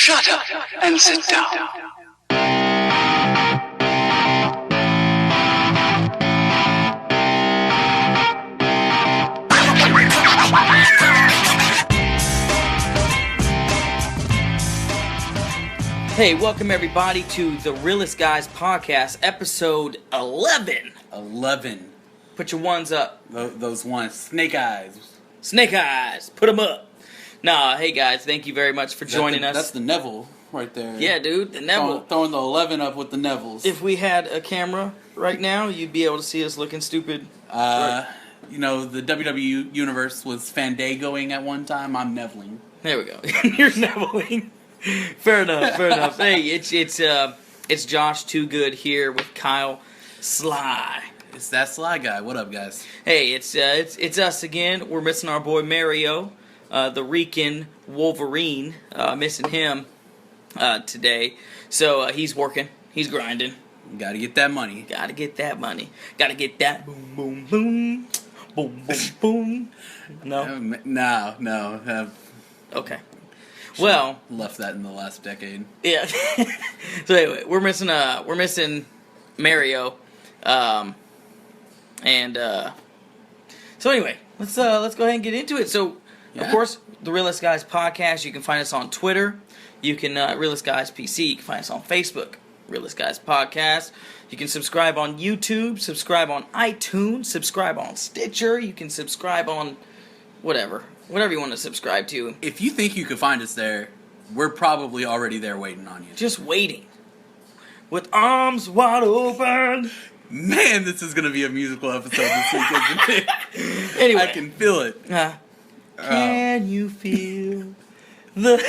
Shut up and sit down. Hey, welcome everybody to the Realest Guys podcast, episode 11. 11. Put your ones up. Those ones. Snake eyes. Snake eyes. Put them up. Nah, hey guys, thank you very much for joining us. That's the Neville right there. Yeah, dude, the Neville. Throwing the 11 up with the Nevilles. If we had a camera right now, you'd be able to see us looking stupid. You know, the WWE universe was Fandagoing at one time. I'm Neveling. There we go. You're Neveling. Fair enough, fair enough. Hey, it's Josh Too Good here with Kyle Sly. It's that Sly guy. What up, guys? Hey, it's us again. We're missing our boy Mario, the Rican Wolverine. Missing him today. So he's working. He's grinding. Gotta get that money. Gotta get that money. Gotta get that boom, boom, boom. Boom, boom, boom. No? No. Okay. Well, left that in the last decade. Yeah. So anyway, we're missing Mario, so anyway, let's go ahead and get into it. So, Yeah. Of course, the Realest Guys podcast. You can find us on Twitter. You can Realest Guys PC. You can find us on Facebook. Realest Guys podcast. You can subscribe on YouTube. Subscribe on iTunes. Subscribe on Stitcher. You can subscribe on whatever you want to subscribe to. If you think you could find us there, we're probably already there waiting on you. Just waiting. With arms wide open. Man, this is going to be a musical episode this week, isn't it? Anyway. I can feel it. Can you feel the...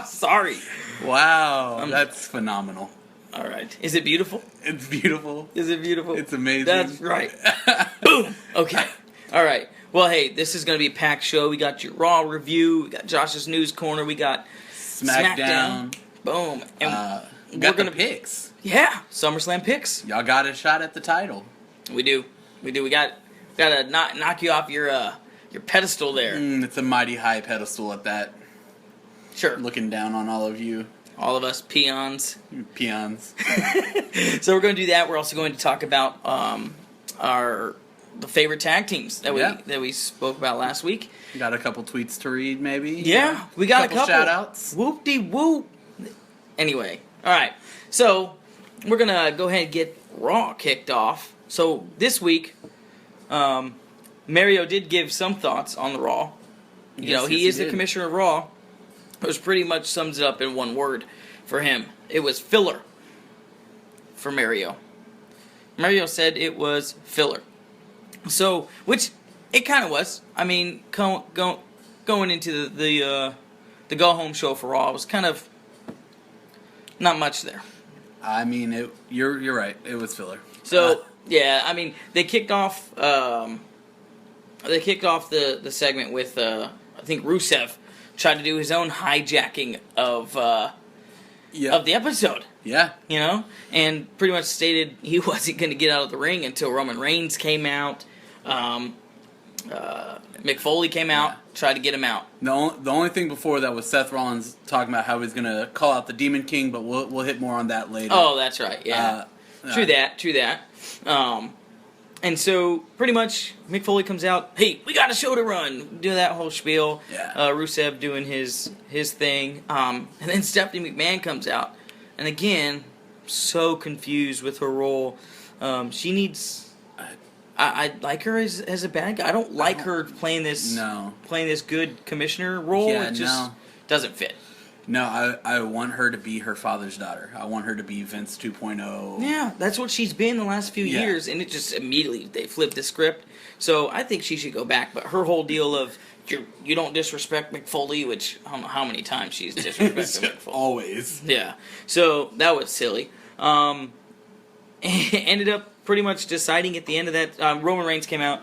Sorry. Wow, that's phenomenal. All right. Is it beautiful? It's beautiful. Is it beautiful? It's amazing. That's right. Boom. Okay. All right. Well, hey, this is going to be a packed show. We got your Raw review. We got Josh's News Corner. We got Smackdown. Boom. And we got the picks. Yeah. SummerSlam picks. Y'all got a shot at the title. We do. We got to knock you off your pedestal there. It's a mighty high pedestal at that. Sure. Looking down on all of you. All of us peons. Peons. So we're going to do that. We're also going to talk about the favorite tag teams that we spoke about last week. Got a couple tweets to read, maybe. Yeah, we got a couple shout outs. Whoop de whoop. Anyway, all right. So we're gonna go ahead and get Raw kicked off. So this week, Mario did give some thoughts on the Raw. He is the commissioner of Raw. Which pretty much sums it up in one word for him. It was filler for Mario. Mario said it was filler. So, which it kind of was. I mean, going into the go-home show for Raw was kind of not much there. I mean, you're right. It was filler. So, yeah, I mean, they kicked off the segment with I think Rusev tried to do his own hijacking of the episode. Yeah. And pretty much stated he wasn't going to get out of the ring until Roman Reigns came out. Mick Foley came out, tried to get him out. The only thing before that was Seth Rollins talking about how he's going to call out the Demon King, but we'll hit more on that later. Oh, that's right, yeah. True that. And so, pretty much, Mick Foley comes out, hey, we got a show to run. Do that whole spiel. Yeah. Rusev doing his thing. And then Stephanie McMahon comes out. And again, so confused with her role. She needs... I like her as a bad guy. I don't like her playing this good commissioner role. Yeah, it just doesn't fit. No, I want her to be her father's daughter. I want her to be Vince 2.0. Yeah, that's what she's been the last few years, and it just immediately they flipped the script. So I think she should go back. But her whole deal of you don't disrespect Mick Foley, which I don't know how many times she's disrespected Mick Foley. Always. Yeah. So that was silly. Ended up pretty much deciding at the end of that. Roman Reigns came out.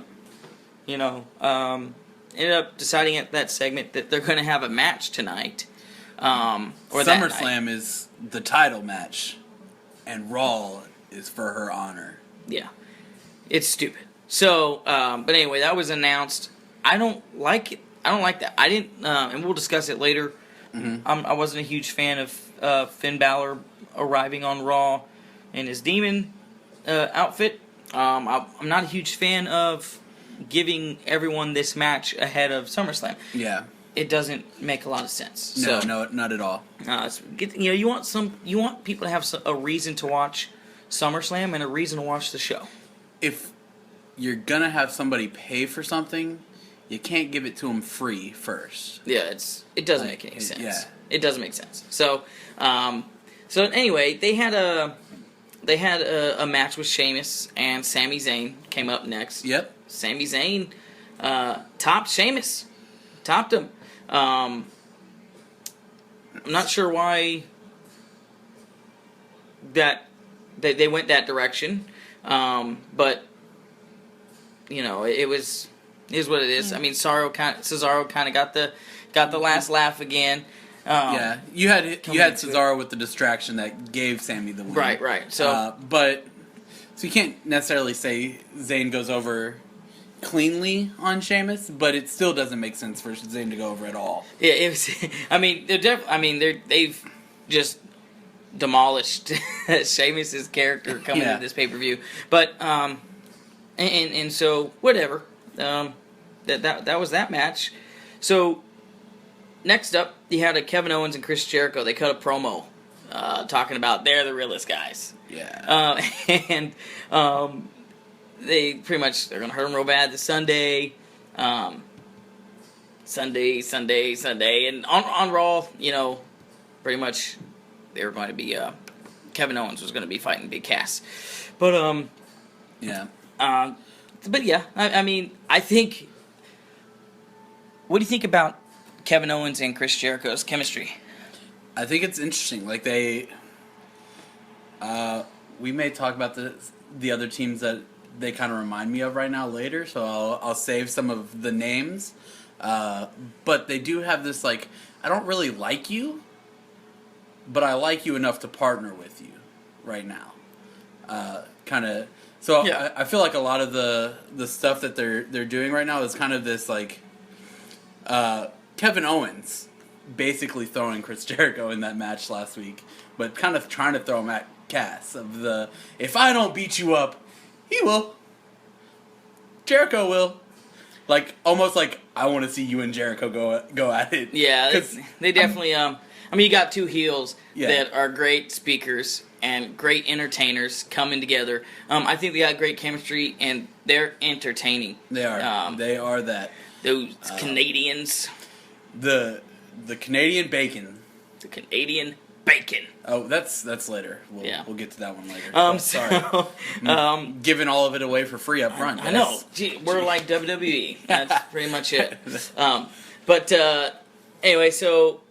Ended up deciding at that segment that they're going to have a match tonight. SummerSlam is the title match, and Raw is for her honor. Yeah, it's stupid. So, but anyway, that was announced. I don't like it. I don't like that. I didn't, and we'll discuss it later. Mm-hmm. I wasn't a huge fan of Finn Balor arriving on Raw in his demon outfit. I'm not a huge fan of giving everyone this match ahead of SummerSlam. Yeah. It doesn't make a lot of sense. No, So, no, not at all. you want people to have a reason to watch SummerSlam and a reason to watch the show. If you're gonna have somebody pay for something, you can't give it to them free first. Yeah, it doesn't make any sense. Yeah. It doesn't make sense. So, so anyway, they had a match with Sheamus and Sami Zayn came up next. Yep. Sami Zayn topped Sheamus, topped him. I'm not sure why that they went that direction, but it is what it is. I mean, Cesaro kind of got the last laugh again. Yeah, you had Cesaro with the distraction that gave Sammy the win. Right. So, so you can't necessarily say Zayn goes over cleanly on Sheamus, but it still doesn't make sense for Zayn to go over at all. yeah, it was. I mean, they've just demolished Sheamus's character coming into this pay-per-view. But and so whatever. That was that match. So next up, you had a Kevin Owens and Chris Jericho. They cut a promo talking about they're the realest guys. Yeah. And they pretty much they're gonna hurt them real bad this Sunday. Sunday, and on Raw, pretty much they were going to be Kevin Owens was going to be fighting Big Cass, but yeah. But yeah, I mean, I think. What do you think about Kevin Owens and Chris Jericho's chemistry? I think it's interesting. Like we may talk about the other teams that they kind of remind me of right now later, so I'll save some of the names. But they do have this, like, I don't really like you, but I like you enough to partner with you right now. Kind of. So yeah. I feel like a lot of the stuff that they're doing right now is kind of this, like, Kevin Owens basically throwing Chris Jericho in that match last week, but kind of trying to throw him at Cass of the, if I don't beat you up, he will. Jericho will. Like, almost like, I want to see you and Jericho go at it. Yeah, they definitely, I mean, you got two heels that are great speakers and great entertainers coming together. I think they got great chemistry, and they're entertaining. They are. They are that. Those Canadians. The Canadian bacon. The Canadian bacon. Oh, that's later. We'll get to that one later. Sorry. Giving all of it away for free up front. I know. Gee, we're like WWE. That's pretty much it. But anyway, so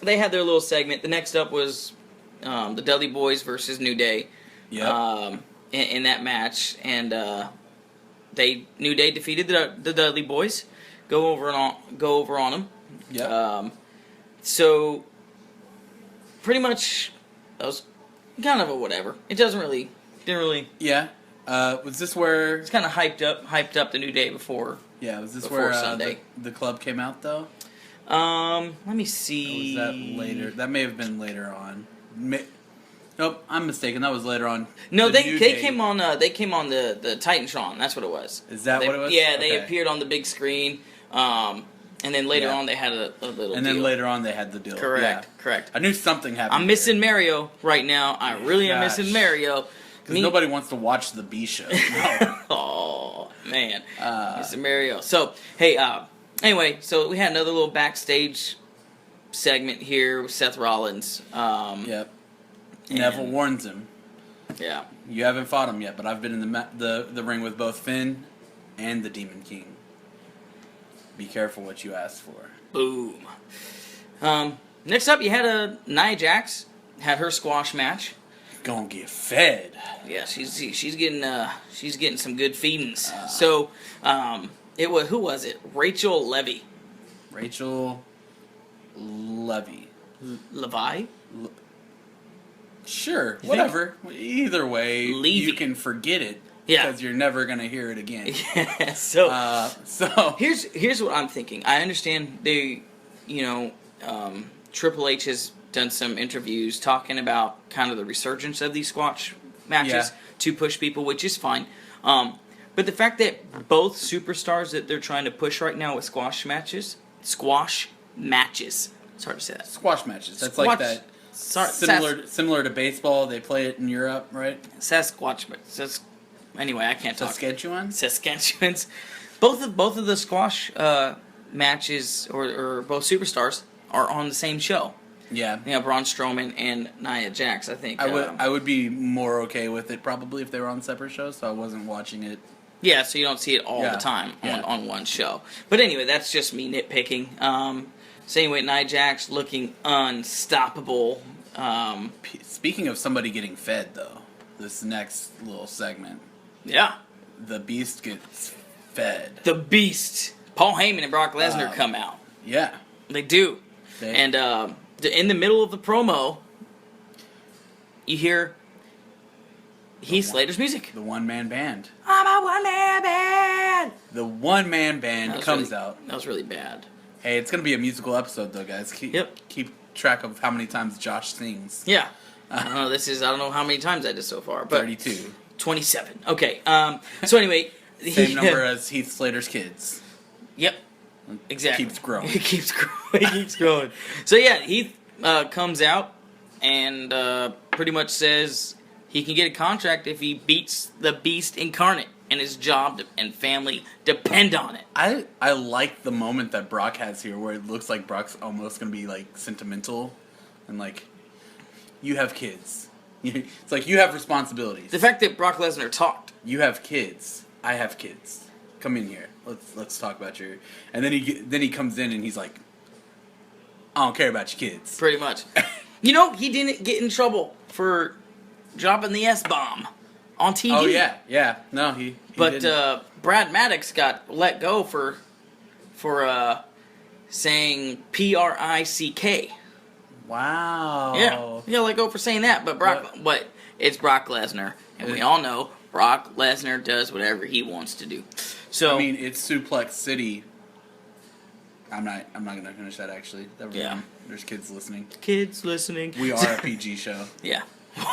they had their little segment. The next up was the Dudley Boys versus New Day. Yep. In that match, and New Day defeated the Dudley Boys. Go over on them. Yeah. So pretty much that was kind of a whatever. It didn't really. Yeah. Was this where it's kind of hyped up the New Day before? Yeah. Was this where Sunday the club came out though? Let me see. Or was that later? That may have been later on. Nope, I'm mistaken. That was later on. No, they came on. They came on the Titantron. That's what it was. Is that what it was? Yeah, they appeared on the big screen. And then later on they had a little. And then later on they had the deal. Correct. I knew something happened. I'm missing Mario right now. I really am missing Mario. Because nobody wants to watch the B show. No. Oh man, missing Mario. So hey, anyway, so we had another little backstage segment here with Seth Rollins. Yep. Neville warns him. Yeah. You haven't fought him yet, but I've been in the ring with both Finn and the Demon King. Be careful what you ask for. Boom. Next up, you had Nia Jax had her squash match. Gonna get fed. Yeah, she's getting some good feedings. So, it was who was it? Rachel Levy. Rachel Levy. Levi. Sure, whatever. Either way, Levy. You can forget it. Yeah. Because you're never going to hear it again. Yeah, so so here's what I'm thinking. I understand they, Triple H has done some interviews talking about kind of the resurgence of these squash matches to push people, which is fine. But the fact that both superstars that they're trying to push right now with squash matches, it's hard to say that. Squash matches. That's Squash. like that. Similar to baseball. They play it in Europe, right? Sasquatch. Anyway, I can't talk. Saskatchewans. Both of the squash matches or both superstars are on the same show. Yeah. Braun Strowman and Nia Jax, I think. I would be more okay with it probably if they were on separate shows, so I wasn't watching it. Yeah, so you don't see it all the time on one show. But anyway, that's just me nitpicking. Same way, Nia Jax looking unstoppable. Speaking of somebody getting fed, though, this next little segment. Yeah. The Beast gets fed. The Beast. Paul Heyman and Brock Lesnar come out. Yeah. They do. And in the middle of the promo, you hear Heath Slater's music. The one-man band. I'm a one-man band! The one-man band comes out. That was really bad. Hey, it's going to be a musical episode, though, guys. Keep track of how many times Josh sings. Yeah. I don't know how many times I did so far. But 32. 27. Okay. So anyway. Same number as Heath Slater's kids. Yep. Exactly. Keeps growing. It keeps growing. So yeah, Heath comes out and pretty much says he can get a contract if he beats the Beast incarnate, and his job and family depend on it. I like the moment that Brock has here, where it looks like Brock's almost gonna be like sentimental, and like, you have kids. It's like you have responsibilities. The fact that Brock Lesnar talked. You have kids. I have kids. Come in here. Let's talk about your. And then he comes in and he's like, I don't care about your kids. Pretty much. He didn't get in trouble for dropping the S-bomb on TV. Oh yeah. No, he But didn't. Brad Maddox got let go for saying Prick. Wow. Yeah, he got let go for saying that. But it's Brock Lesnar, and we all know Brock Lesnar does whatever he wants to do. So I mean, it's Suplex City. I'm not gonna finish that actually. Yeah. There's kids listening. Kids listening. We are a PG show. Yeah.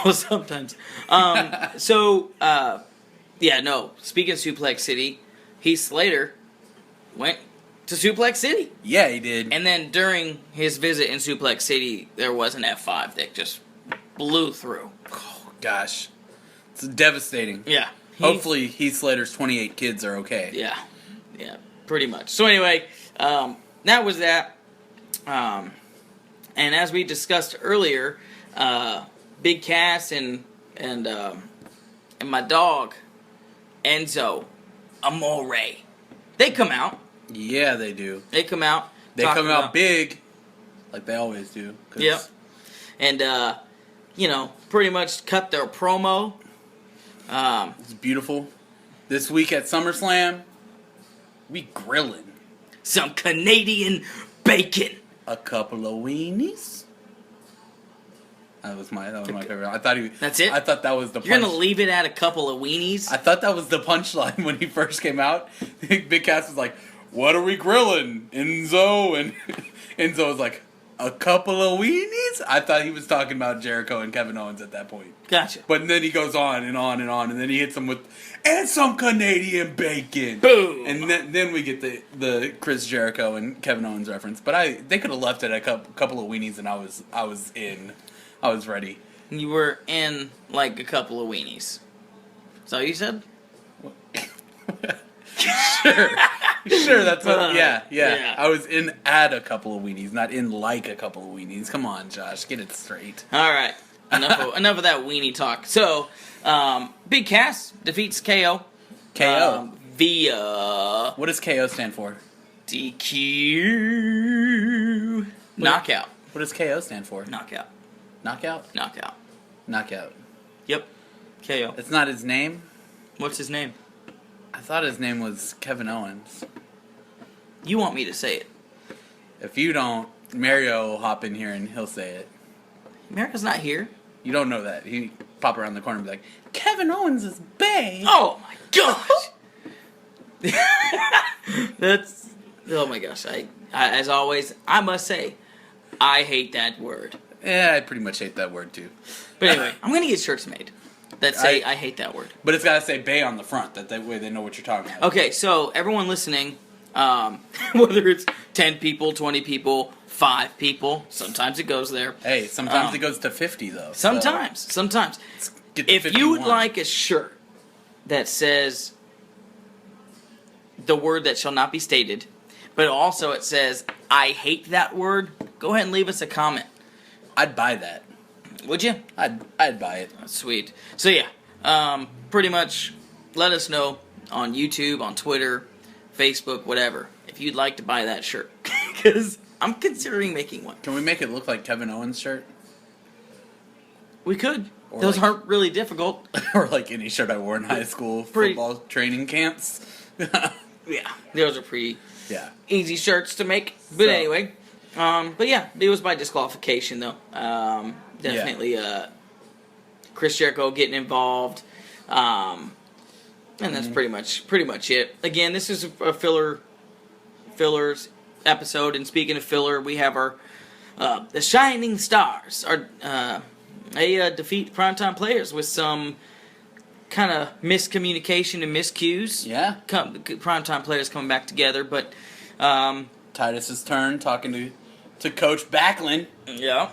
Well, sometimes. Speaking of Suplex City, Heath Slater went to Suplex City. Yeah, he did. And then during his visit in Suplex City, there was an F5 that just blew through. Oh, gosh. It's devastating. Yeah. Hopefully Heath Slater's 28 kids are okay. Yeah. Yeah, pretty much. So anyway, that was that. And as we discussed earlier, Big Cass and my dog, Enzo Amore, they come out. Yeah, they do. They come out. They come out big, like they always do. Yep. And, pretty much cut their promo. It's beautiful. This week at SummerSlam, we grilling. Some Canadian bacon. A couple of weenies. That was my favorite. I thought That's it? I thought that was the. You're gonna leave it at a couple of weenies? I thought that was the punchline when he first came out. Big Cass was like, "What are we grilling, Enzo?" And Enzo was like, "A couple of weenies." I thought he was talking about Jericho and Kevin Owens at that point. Gotcha. But then he goes on and on and on, and then he hits him with, "And some Canadian bacon." Boom. And then we get the Chris Jericho and Kevin Owens reference. But they could have left it at a couple of weenies, and I was in. I was ready. You were in, like, a couple of weenies. Is that what you said? Sure, that's what, yeah. Yeah. I was in at a couple of weenies, not in like a couple of weenies. Come on, Josh, get it straight. All right. Enough of that weenie talk. So, Big Cass defeats KO. KO. Via... What does KO stand for? DQ. Knockout. What does KO stand for? Knockout. Knockout? Knockout. Knockout. Yep. KO. It's not his name? What's his name? I thought his name was Kevin Owens. You want me to say it. If you don't, Mario will hop in here and he'll say it. Mario's not here. You don't know that. He pop around the corner and be like, Kevin Owens is bae. Oh my gosh. That's... Oh my gosh. I as always, I must say, I hate that word. Yeah, I pretty much hate that word too. But anyway, I'm going to get shirts made that say I hate that word. But it's got to say Bay on the front. That way they know what you're talking about. Okay, so everyone listening, whether it's 10 people, 20 people, 5 people, sometimes it goes there. Hey, sometimes it goes to 50 though. Sometimes. If you would like a shirt that says the word that shall not be stated, but also it says I hate that word, go ahead and leave us a comment. I'd buy that. Would you? I'd buy it. That's sweet. So yeah, pretty much let us know on YouTube, on Twitter, Facebook, whatever, if you'd like to buy that shirt. Because I'm considering making one. Can we make it look like Kevin Owens' shirt? We could. Or Those like- aren't really difficult. Or like any shirt I wore in high school football training camps. Yeah, those are pretty Yeah. easy shirts to make. But anyway, but yeah, it was by disqualification though. Definitely Chris Jericho getting involved. And that's pretty much it. Again, this is a fillers episode, and speaking of filler, we have our the Shining Stars. They defeat Primetime Players with some kind of miscommunication and miscues. Yeah. Primetime Players coming back together, but Titus's turn talking to Coach Backlund, yeah.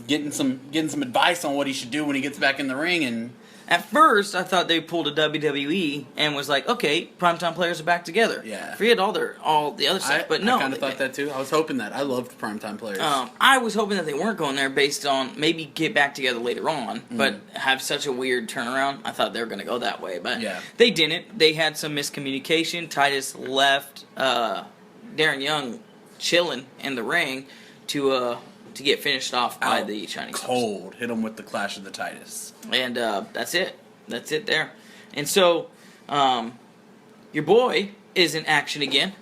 getting some advice on what he should do when he gets back in the ring. And At first, I thought they pulled a WWE and was like, okay, Primetime Players are back together. Yeah. Forget all the other stuff. But no, I kind of thought that too. I was hoping that. I loved Primetime Players. I was hoping that they weren't going there based on maybe get back together later on, but have such a weird turnaround. I thought they were going to go that way, but they didn't. They had some miscommunication. Titus left Darren Young chilling in the ring to get finished off by the Shining Stars. Cold. Hit him with the Clash of the Titus. And that's it. That's it there. And so, your boy is in action again.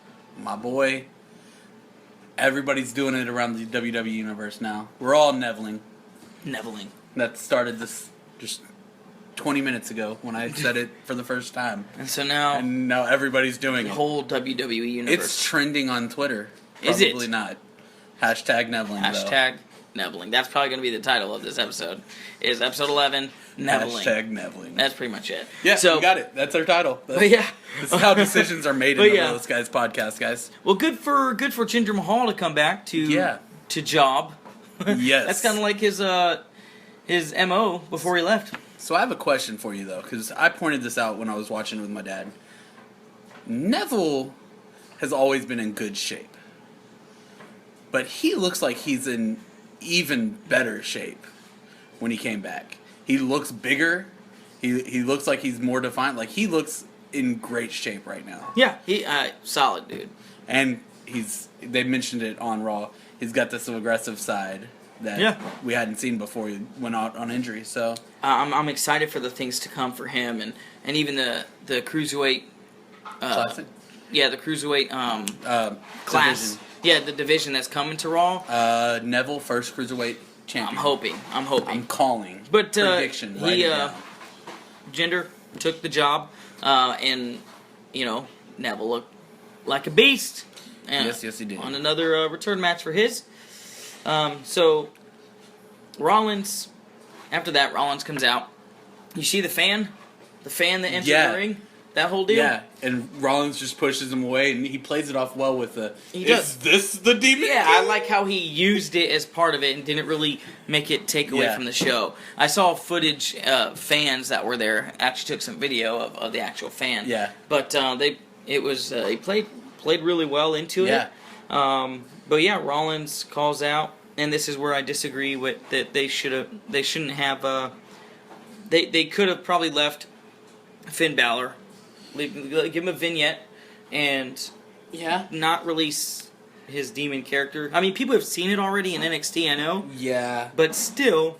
My boy. Everybody's doing it around the WWE universe now. We're all Neveling. That started this just 20 minutes ago when I said it for the first time. And so now everybody's doing the it. whole WWE universe. It's trending on Twitter. Is it? Probably not. Hashtag Neveling, Hashtag Neveling. That's probably going to be the title of this episode. Is episode 11 Neveling. Hashtag Neveling. That's pretty much it. Yeah, so, you got it. That's our title. But yeah. This is how decisions are made in the Realest Guys podcast, guys. Well, good for Jinder Mahal to come back to job. Yes. That's kind of like his MO before he left. So I have a question for you, though, because I pointed this out when I was watching with my dad. Neville has always been in good shape. But he looks like he's in even better shape when he came back. He looks bigger. He looks like he's more defined. Like, he looks in great shape right now. Yeah, he solid dude. And they mentioned it on Raw. He's got this aggressive side that we hadn't seen before he went out on injury. So I'm excited for the things to come for him and even the cruiserweight classic. Yeah, the cruiserweight class. Division. Yeah, the division that's coming to Raw. Neville, first cruiserweight champion. I'm hoping. I'm calling. But prediction right now. Jinder took the job, and Neville looked like a beast. Yes, he did. On another return match for his. So Rollins. After that, Rollins comes out. You see the fan that entered the ring. That whole deal? Yeah, and Rollins just pushes him away, and he plays it off well with the, Is this the Demon Yeah, King? I like how he used it as part of it and didn't really make it take away from the show. I saw footage, fans that were there, actually took some video of the actual fan. Yeah. But he played really well into it. But yeah, Rollins calls out, and this is where I disagree with that they shouldn't have, they could have probably left Finn Balor, give him a vignette, and not release his demon character. I mean, people have seen it already in NXT, I know. Yeah. But still,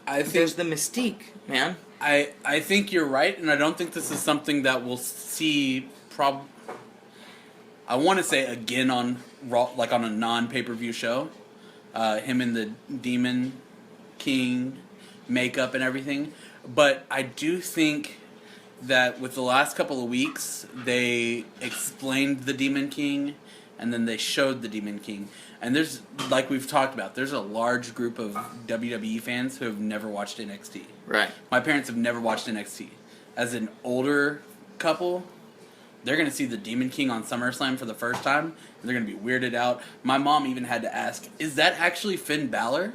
I think there's the mystique, man. I think you're right, and I don't think this is something that we'll see I want to say again on Raw, like on a non-pay-per-view show. Him in the Demon King makeup and everything. But I do think that with the last couple of weeks, they explained the Demon King and then they showed the Demon King. And there's, like we've talked about, there's a large group of WWE fans who have never watched NXT. Right. My parents have never watched NXT. As an older couple, they're going to see the Demon King on SummerSlam for the first time, and they're going to be weirded out. My mom even had to ask, is that actually Finn Balor?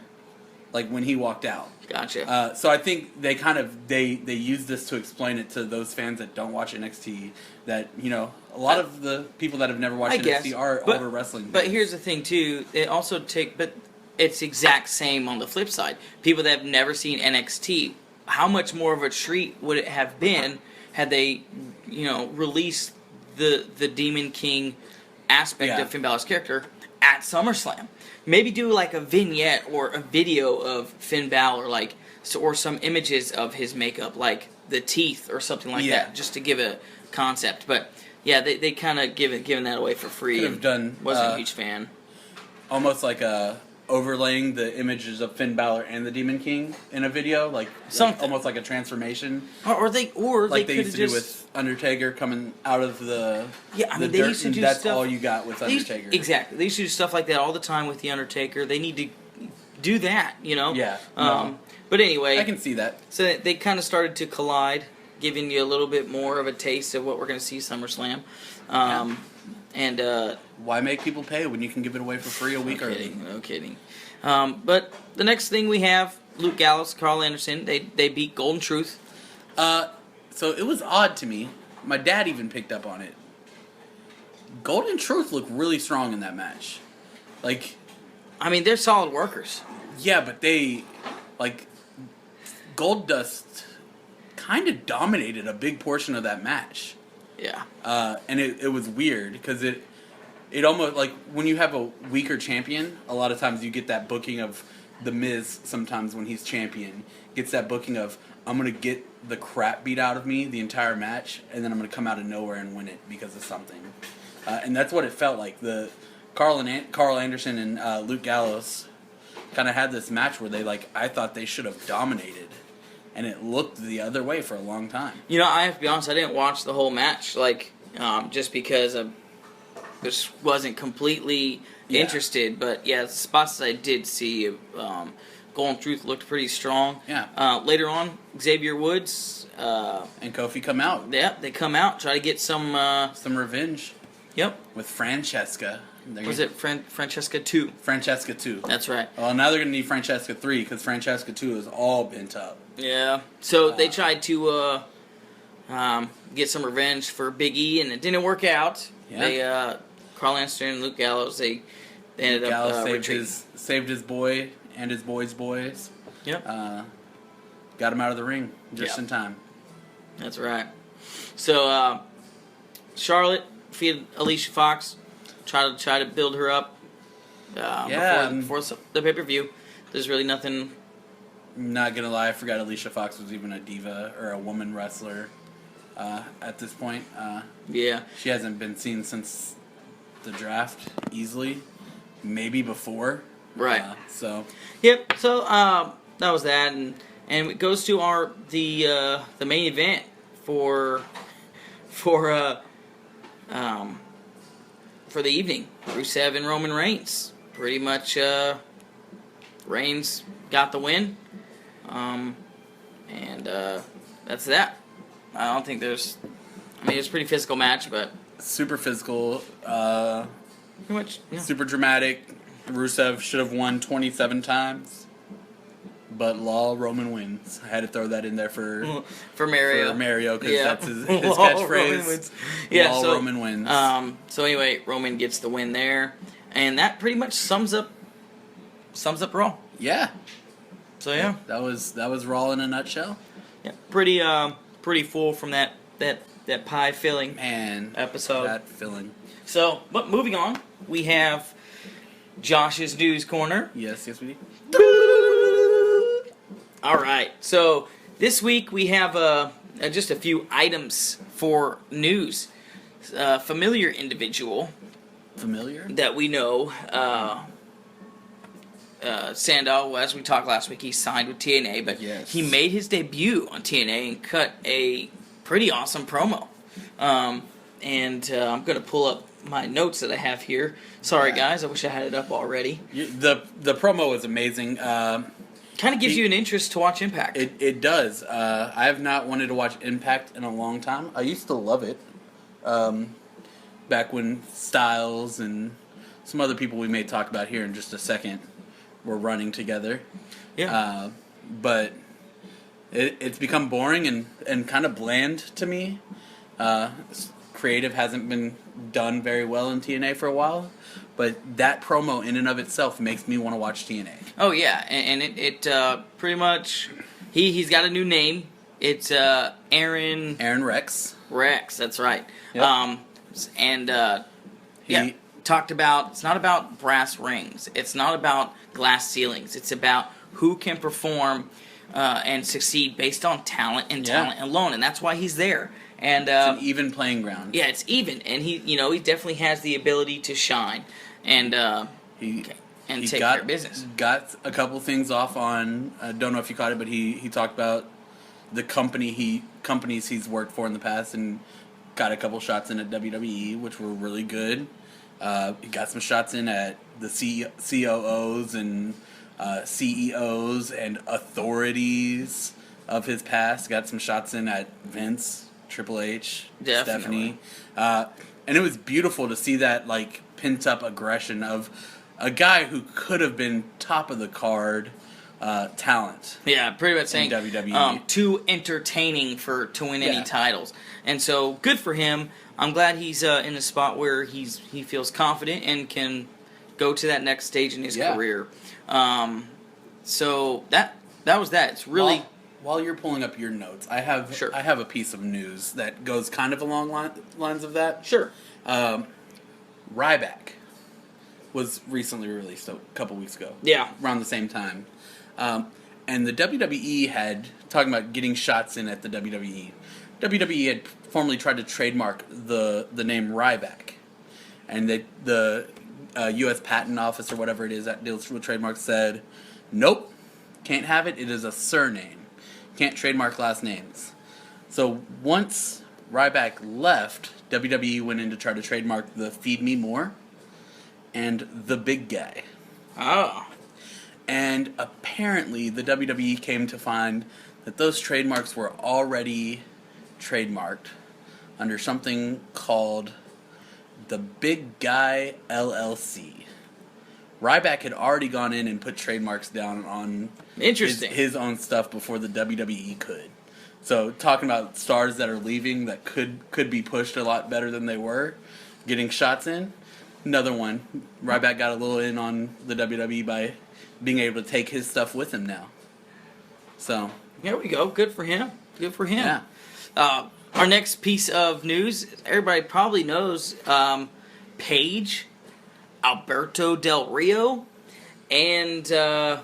Like, when he walked out. Gotcha. So I think they kind of, they use this to explain it to those fans that don't watch NXT, that, you know, a lot of the people that have never watched NXT are older wrestling fans. But here's the thing, too. It also but it's exact same on the flip side. People that have never seen NXT, how much more of a treat would it have been had they, you know, released the Demon King aspect of Finn Balor's character at SummerSlam? Maybe do like a vignette or a video of Finn Balor, like, or some images of his makeup, like the teeth or something like that, just to give a concept. But yeah, they kind of given that away for free. Could have done. Wasn't a huge fan. Almost like overlaying the images of Finn Balor and the Demon King in a video, like almost like a transformation, or they used to do with Undertaker coming out of the they dirt, used to do that's stuff, all you got with Undertaker. Exactly, they used to do stuff like that all the time with the Undertaker. They need to do that, you know. Yeah. But anyway, I can see that. So they kind of started to collide, giving you a little bit more of a taste of what we're going to see SummerSlam. And why make people pay when you can give it away for free a week early? No kidding. But the next thing we have, Luke Gallows, Carl Anderson, they beat Golden Truth. So it was odd to me. My dad even picked up on it. Golden Truth looked really strong in that match. Like, I mean, they're solid workers. Yeah, but they, like, Goldust kind of dominated a big portion of that match. Yeah. And it was weird because it almost, like, when you have a weaker champion, a lot of times you get that booking of The Miz sometimes when he's champion. Gets that booking of, I'm going to get the crap beat out of me the entire match, and then I'm going to come out of nowhere and win it because of something. And that's what it felt like. The Carl Anderson and Luke Gallows kind of had this match where they, like, I thought they should have dominated. And it looked the other way for a long time. You know, I have to be honest, I didn't watch the whole match, like, just because I just wasn't completely interested. But, yeah, the spots I did see, Golden Truth looked pretty strong. Yeah. Later on, Xavier Woods. And Kofi come out. Yeah, they come out, try to get some revenge. Yep. With Francesca. Was it Francesca 2? Francesca 2. That's right. Well, now they're going to need Francesca 3 because Francesca 2 is all bent up. Yeah. So they tried to get some revenge for Big E, and it didn't work out. Yeah. They, Carl Anderson and Luke Gallows, they ended up saved his boy and his boys' boys. Yep. Got him out of the ring just in time. That's right. So Charlotte defeated Alicia Fox. Try to build her up before the pay-per-view. There's really nothing. Not gonna lie, I forgot Alicia Fox was even a diva or a woman wrestler at this point. Yeah. She hasn't been seen since the draft, easily. Maybe before. Right. Yep, so that was that, and it goes to the main event for the evening. Rusev and Roman Reigns. Pretty much Reigns got the win. And that's that. I don't think there's... I mean, it's a pretty physical match, but... Super physical. Pretty much, yeah. Super dramatic. Rusev should have won 27 times. But Roman wins. I had to throw that in there for Mario. For Mario, because that's his catchphrase. Roman wins. So anyway, Roman gets the win there. And that pretty much sums up Raw. Yeah. So yeah. That was Raw in a nutshell. Yeah. Pretty full from that pie filling episode. That filling. So, but moving on, we have Josh's News Corner. Yes, we do. All right. So this week we have just a few items for news. Familiar individual. Familiar? That we know. Sandow, as we talked last week, he signed with TNA, but he made his debut on TNA and cut a pretty awesome promo. I'm going to pull up my notes that I have here. Sorry, guys. I wish I had it up already. The promo was amazing. Kind of gives you an interest to watch Impact. It does. I have not wanted to watch Impact in a long time. I used to love it. Back when Styles and some other people we may talk about here in just a second were running together. Yeah. But it's become boring and kind of bland to me. Creative hasn't been done very well in TNA for a while, but that promo in and of itself makes me want to watch TNA. Oh yeah, and it pretty much he's got a new name. It's Aaron Rex. Rex, that's right. Yep. He talked about it's not about brass rings. It's not about glass ceilings. It's about who can perform and succeed based on talent and talent alone, and that's why he's there. And it's an even playing ground. Yeah, it's even, and he definitely has the ability to shine, and he take care of business. Got a couple things off on. I don't know if you caught it, but he talked about the companies he's worked for in the past, and got a couple shots in at WWE, which were really good. He got some shots in at the COOs and CEOs and authorities of his past. Got some shots in at Vince, Triple H, Definitely. Stephanie. And it was beautiful to see that like pent up aggression of a guy who could have been top of the card talent. Yeah, pretty much saying WWE. Too entertaining to win any titles. And so good for him. I'm glad he's in a spot where he feels confident and can go to that next stage in his career. So that was that. It's really while you're pulling up your notes, I have a piece of news that goes kind of along lines of that. Sure. Ryback was recently released a couple weeks ago. Yeah. Around the same time. And the WWE had, talking about getting shots in at the WWE, WWE had formerly tried to trademark the name Ryback. And the U.S. Patent Office or whatever it is that deals with trademarks said, nope, can't have it. It is a surname. Can't trademark last names. So once Ryback left, WWE went in to try to trademark the Feed Me More and the Big Guy. Oh. And apparently the WWE came to find that those trademarks were already trademarked under something called the Big Guy LLC. Ryback had already gone in and put trademarks down on his own stuff before the WWE could. So talking about stars that are leaving that could be pushed a lot better than they were, getting shots in, another one. Ryback got a little in on the WWE by being able to take his stuff with him now. So there we go. Good for him. Good for him. Yeah. Our next piece of news, everybody probably knows Paige, Alberto Del Rio, and Eva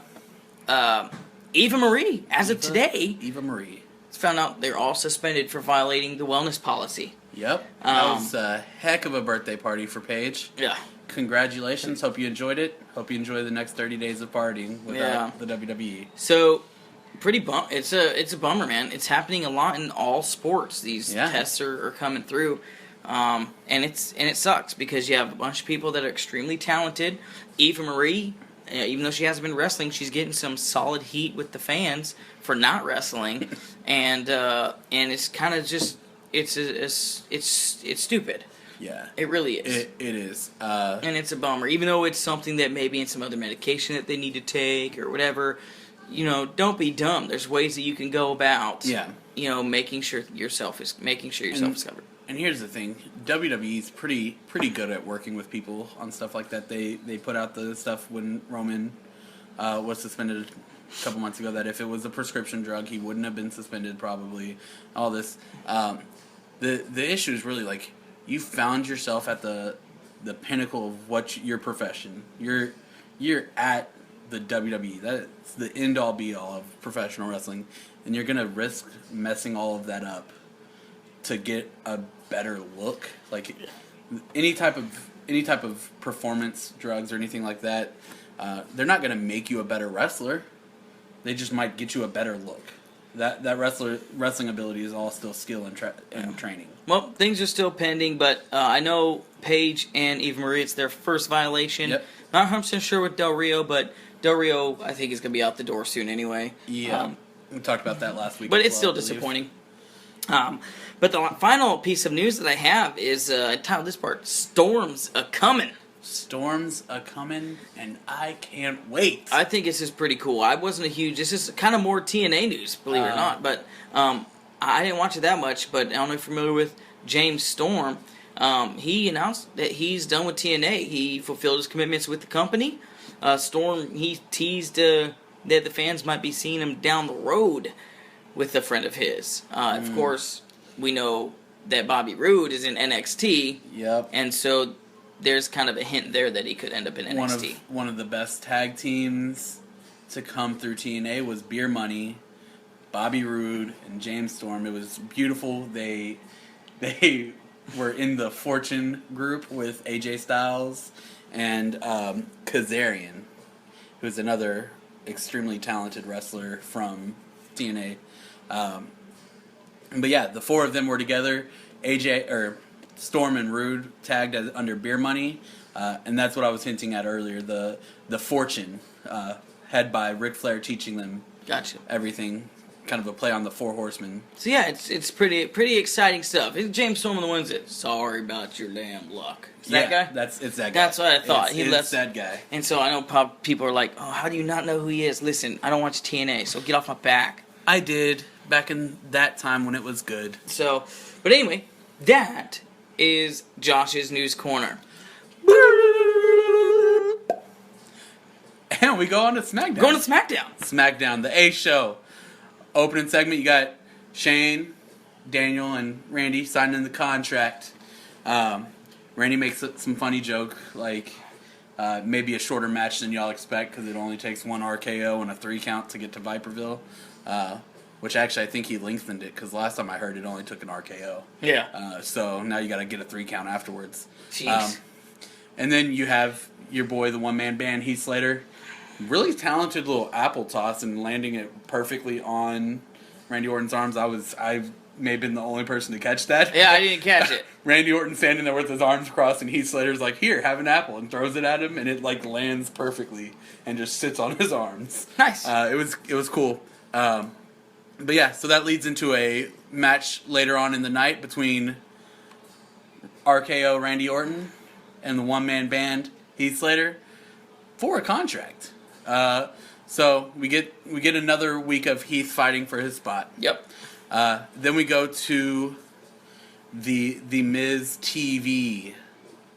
Marie. As of today, Eva Marie. It's found out they're all suspended for violating the wellness policy. Yep. That was a heck of a birthday party for Paige. Yeah. Congratulations. Hope you enjoyed it. Hope you enjoy the next 30 days of partying without the WWE. So, it's a bummer, man. It's happening a lot in all sports. These tests are coming through. And it sucks because you have a bunch of people that are extremely talented. Eva Marie, even though she hasn't been wrestling, she's getting some solid heat with the fans for not wrestling, and it's kind of just it's stupid. Yeah, it really is. It is, and it's a bummer. Even though it's something that maybe in some other medication that they need to take or whatever, don't be dumb. There's ways that you can go about. Yeah. Making sure yourself is covered. And here's the thing, WWE's pretty good at working with people on stuff like that. They put out the stuff when Roman was suspended a couple months ago that if it was a prescription drug, he wouldn't have been suspended probably. All this. The issue is really like you found yourself at the pinnacle of your profession. You're at the WWE. That's the end all be all of professional wrestling, and you're gonna risk messing all of that up to get a better look. Like any type of performance drugs or anything like that, they're not going to make you a better wrestler. They just might get you a better look. That wrestling ability is all still skill and training. Well, things are still pending, but I know Paige and Eva Marie, it's their first violation. Yep. Not 100% sure with Del Rio, but Del Rio, I think, is going to be out the door soon anyway. Yeah. We talked about that last week. But it's still disappointing. But the final piece of news that I have is, I titled this part, Storm's a-coming. Storm's a-coming, and I can't wait. I think this is pretty cool. I wasn't a huge... This is kind of more TNA news, believe it or not. But I didn't watch it that much, but I don't know if you're familiar with James Storm. He announced that he's done with TNA. He fulfilled his commitments with the company. Storm, he teased that the fans might be seeing him down the road with a friend of his. Of course, we know that Bobby Roode is in NXT. Yep. And so there's kind of a hint there that he could end up in NXT. One of the best tag teams to come through TNA was Beer Money, Bobby Roode, and James Storm. It was beautiful. They were in the Fortune group with AJ Styles and Kazarian, who's another extremely talented wrestler from TNA. But yeah, the four of them were together. Storm and Rude tagged under Beer Money, and that's what I was hinting at earlier. The Fortune, head by Ric Flair, teaching them everything. Kind of a play on the Four Horsemen. So yeah, it's pretty exciting stuff. It's James Storm, the ones that sorry about your damn luck. Is that guy? It's that guy. That's what I thought. It's that guy. And so I know people are like, oh, how do you not know who he is? Listen, I don't watch TNA, so get off my back. I did back in that time when it was good. So, but anyway, that is Josh's News Corner. And we go on to SmackDown. Going to SmackDown. SmackDown, the A show. Opening segment, you got Shane, Daniel, and Randy signing the contract. Randy makes some funny joke, like maybe a shorter match than y'all expect because it only takes one RKO and a 3 count to get to Viperville. Which actually I think he lengthened it because last time I heard it only took an RKO. Yeah. So now you got to get a 3 count afterwards. Jeez. And then you have your boy, the one-man band, Heath Slater. Really talented little apple toss and landing it perfectly on Randy Orton's arms. I may have been the only person to catch that. Yeah, I didn't catch it. Randy Orton standing there with his arms crossed, and Heath Slater's like, "Here, have an apple," and throws it at him, and it like lands perfectly and just sits on his arms. Nice. It was cool. But yeah, so that leads into a match later on in the night between RKO Randy Orton and the one-man band Heath Slater for a contract. So we get another week of Heath fighting for his spot. Yep. Then we go to the Miz TV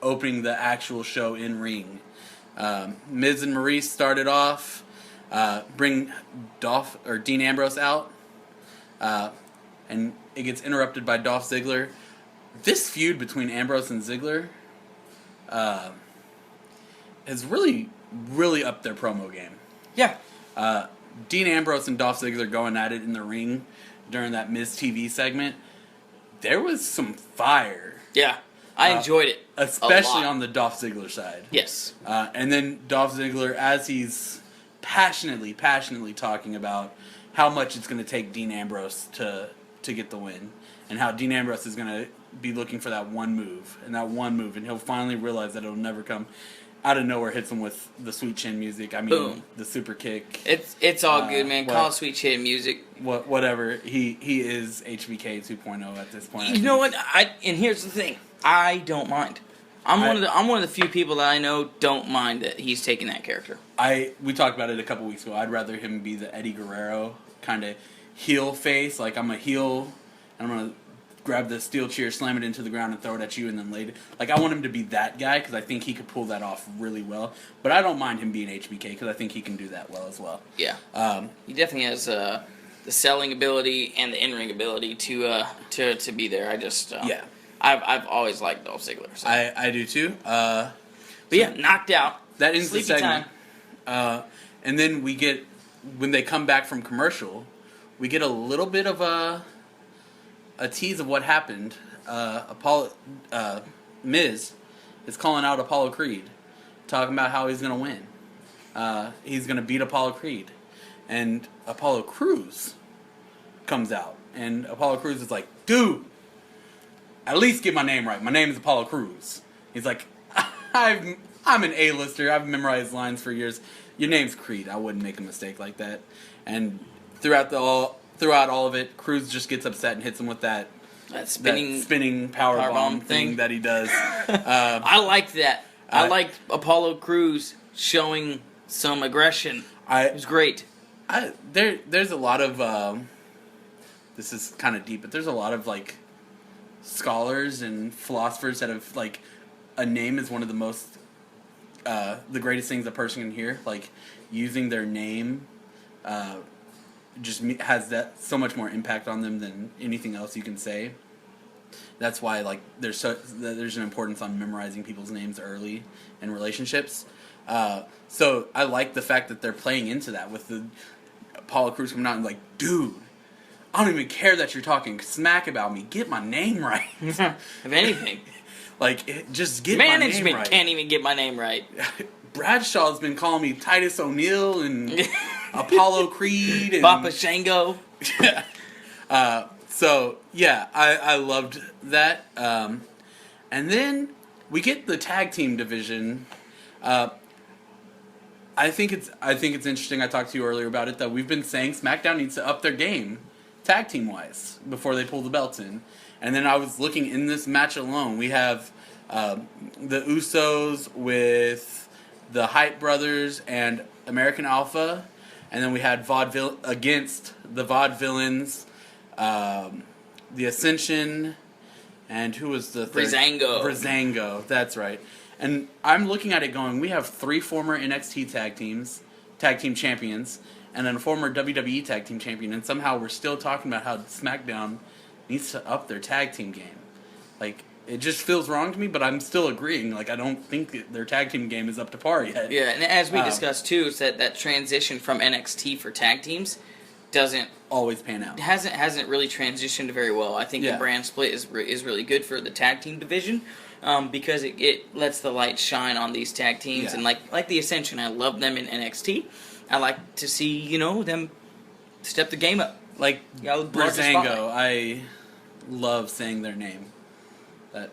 opening the actual show in ring. Miz and Maurice started off, bring Dean Ambrose out, and it gets interrupted by Dolph Ziggler. This feud between Ambrose and Ziggler has really upped their promo game. Yeah. Dean Ambrose and Dolph Ziggler going at it in the ring during that Miz TV segment. There was some fire. Yeah. I enjoyed it. Especially on the Dolph Ziggler side. Yes. And then Dolph Ziggler, as he's passionately talking about how much it's going to take Dean Ambrose to get the win. And how Dean Ambrose is going to be looking for that one move. And he'll finally realize that it'll never come out of nowhere, hits him with the Sweet Chin music. I mean, boom. The super kick. It's all good, man. Call it Sweet Chin music. Whatever. He is HBK 2.0 at this point. You know what? And here's the thing. I don't mind. I'm one of the few people that I know don't mind that he's taking that character. We talked about it a couple weeks ago. I'd rather him be the Eddie Guerrero kind of heel face. Like, I'm a heel, and I'm going to grab the steel chair, slam it into the ground, and throw it at you, and then later. Like, I want him to be that guy, because I think he could pull that off really well. But I don't mind him being HBK, because I think he can do that well as well. Yeah. He definitely has the selling ability and the in-ring ability to be there. I just... yeah. I've always liked Dolph Ziggler. So. I do too. But yeah, knocked out. That ends the Sleepy segment. And then we get, when they come back from commercial, we get a little bit of a tease of what happened. Miz is calling out Apollo Creed, talking about how he's going to win. He's going to beat Apollo Creed. And Apollo Crews comes out, and Apollo Crews is like, dude, at least get my name right. My name is Apollo Crews. He's like, I'm an A-lister. I've memorized lines for years. Your name's Creed. I wouldn't make a mistake like that. And throughout all of it, Crews just gets upset and hits him with that spinning powerbomb thing that he does. I like that. I like Apollo Crews showing some aggression. It was great. There's a lot of this is kind of deep, but there's a lot of like scholars and philosophers that have like a name is one of the most the greatest things a person can hear. Like using their name just has that so much more impact on them than anything else you can say. That's why like there's an importance on memorizing people's names early in relationships. So I like the fact that they're playing into that with the Apollo Crews coming out and like, dude, I don't even care that you're talking smack about me. Get my name right. If anything. Just get my name right. Management can't even get my name right. Bradshaw's been calling me Titus O'Neil and Apollo Creed and Papa Shango. So yeah, I loved that. And then we get the tag team division. I think it's interesting. I talked to you earlier about it that we've been saying SmackDown needs to up their game, tag team wise, before they pull the belts in. And then I was looking in this match alone. We have the Usos with the Hype Brothers and American Alpha, and then we had against the Vaudevillains, the Ascension, and who was the third? Breezango, that's right. And I'm looking at it going, we have 3 former NXT tag team champions, and then a former WWE tag team champion, and somehow we're still talking about how SmackDown needs to up their tag team game. Like, it just feels wrong to me, but I'm still agreeing. Like, I don't think their tag team game is up to par yet. Yeah, and as we discussed too, is that transition from NXT for tag teams doesn't always pan out. Hasn't really transitioned very well. I think the brand split is really good for the tag team division. Because it lets the light shine on these tag teams, and like the Ascension, I love them in NXT. I like to see them step the game up. Like Breezango, I love saying their name. That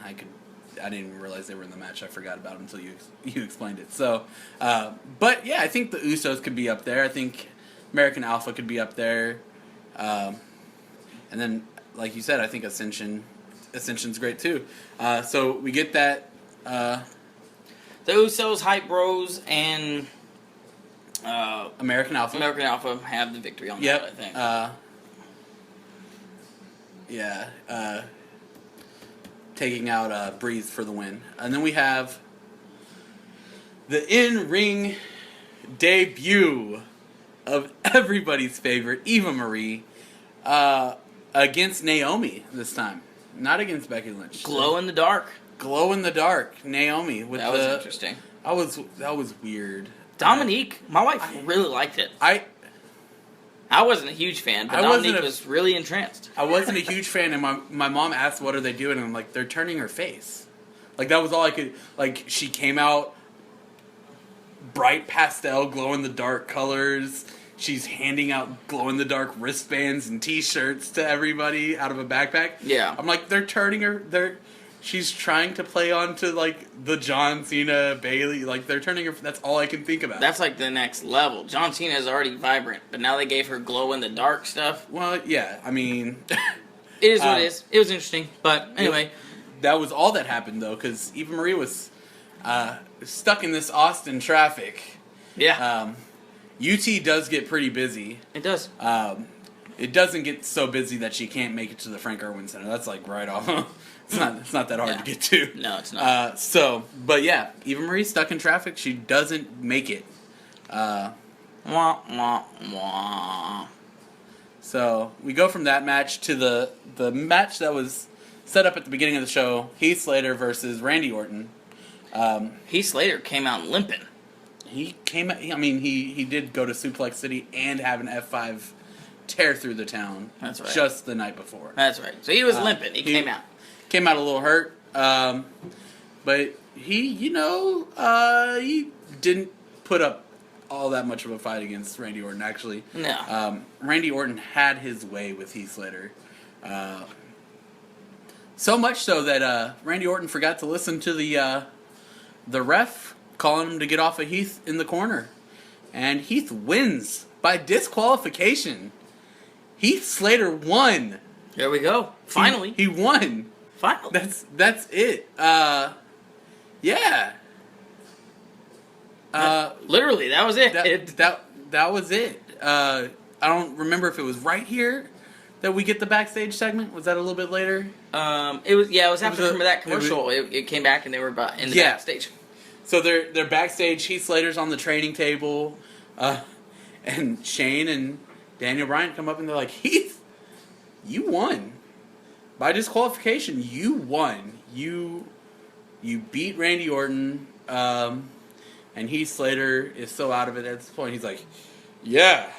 I didn't even realize they were in the match. I forgot about it until you explained it. So, but yeah, I think the Usos could be up there. I think American Alpha could be up there, and then like you said, I think Ascension's great too. So we get that. The Usos, Hype Bros, and American Alpha. American Alpha have the victory on that, I think. Taking out Breeze for the win. And then we have the in-ring debut of everybody's favorite, Eva Marie, against Naomi this time. Not against Becky Lynch. Glow in the dark, Naomi. That was interesting. That was weird. Dominique, my wife really liked it. I wasn't a huge fan, but Dominique was really entranced. I wasn't a huge fan, and my mom asked, what are they doing? And I'm like, they're turning her face. Like, that was all I could... Like, she came out bright pastel, glow-in-the-dark colors. She's handing out glow-in-the-dark wristbands and T-shirts to everybody out of a backpack. Yeah. I'm like, they're turning her... She's trying to play on to, like, the John Cena, Bayley. Like, they're turning her... That's all I can think about. That's, like, the next level. John Cena is already vibrant, but now they gave her glow-in-the-dark stuff. Well, yeah. I mean... It is what it is. It was interesting. But, anyway... That was all that happened, though, because Eva Marie was stuck in this Austin traffic. Yeah. UT does get pretty busy. It does. It doesn't get so busy that she can't make it to the Frank Irwin Center. That's like right off. It's not that hard to get to. No, it's not. But yeah, Eva Marie stuck in traffic. She doesn't make it. Wah, wah, wah. So we go from that match to the match that was set up at the beginning of the show: Heath Slater versus Randy Orton. Heath Slater came out limping. He came. I mean, he did go to Suplex City and have an F5 tear through the town. That's right. Just the night before. That's right. So he was limping. He came out. Came out a little hurt. But he, he didn't put up all that much of a fight against Randy Orton, actually. No. Randy Orton had his way with Heath Slater. So much so that Randy Orton forgot to listen to the ref calling him to get off of Heath in the corner. And Heath wins by disqualification. Heath Slater won. There we go. Finally. He won. Finally. That's it. Yeah. Literally, that was it. That was it. I don't remember if it was right here that we get the backstage segment. Was that a little bit later? It was after that commercial. It came back and they were in the backstage. So they're backstage. Heath Slater's on the training table, and Shane and Daniel Bryan come up and they're like, Heath, you won by disqualification. You won. You beat Randy Orton. And Heath Slater is so out of it at this point. He's like, yeah,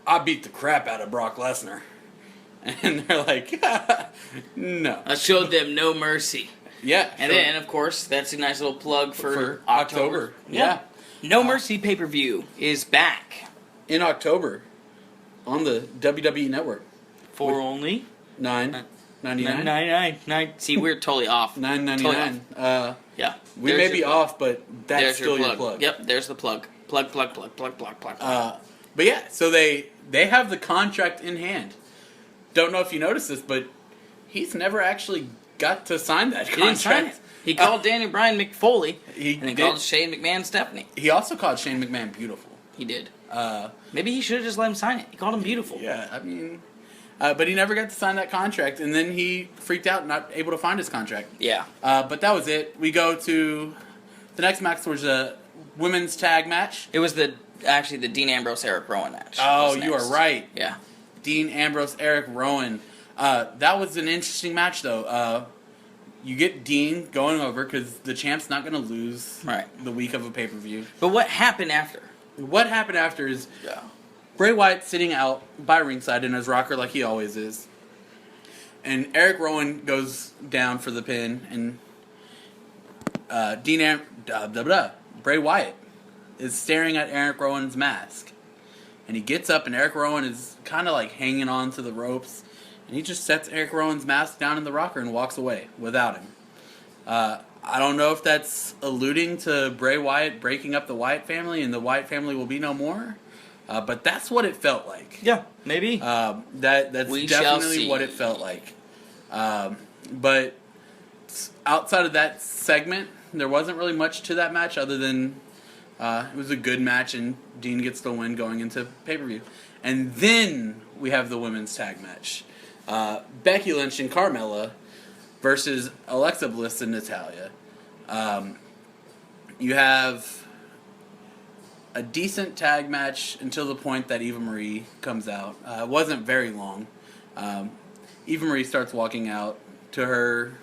I beat the crap out of Brock Lesnar. And they're like, no. I showed them no mercy. Yeah. And then, of course, that's a nice little plug for October. Yeah. No Mercy pay-per-view is back. In October on the WWE Network. For only $9.99. $9.99. See, we're totally off. $9.99. Yeah. We may be off, but that's still your plug. Yep, there's the plug. Plug. But yeah, so they have the contract in hand. Don't know if you noticed this, but he's never actually got to sign that contract. He didn't sign it. He called Daniel Bryan McFoley, and he did. called Shane McMahon Stephanie. He also called Shane McMahon beautiful. He did. Maybe he should have just let him sign it. He called him beautiful. Yeah, I mean... but he never got to sign that contract, and then he freaked out, not able to find his contract. Yeah. But that was it. We go to the next match, was a women's tag match. It was actually the Dean Ambrose Eric Rowan match. Oh, you are right. Yeah. Dean Ambrose, Eric Rowan. That was an interesting match, though. You get Dean going over because the champ's not going to lose the week of a pay-per-view. But what happened after? What happened after is Bray Wyatt sitting out by ringside in his rocker like he always is. And Eric Rowan goes down for the pin, and Bray Wyatt is staring at Eric Rowan's mask. And he gets up, and Eric Rowan is kind of like hanging on to the ropes. And he just sets Eric Rowan's mask down in the rocker and walks away without him. I don't know if that's alluding to Bray Wyatt breaking up the Wyatt family and the Wyatt family will be no more. But that's what it felt like. Yeah, maybe. That's definitely what it felt like. But outside of that segment, there wasn't really much to that match other than it was a good match and Dean gets the win going into pay-per-view. And then we have the women's tag match. Becky Lynch and Carmella versus Alexa Bliss and Natalya. You have a decent tag match until the point that Eva Marie comes out. It wasn't very long. Eva Marie starts walking out to her,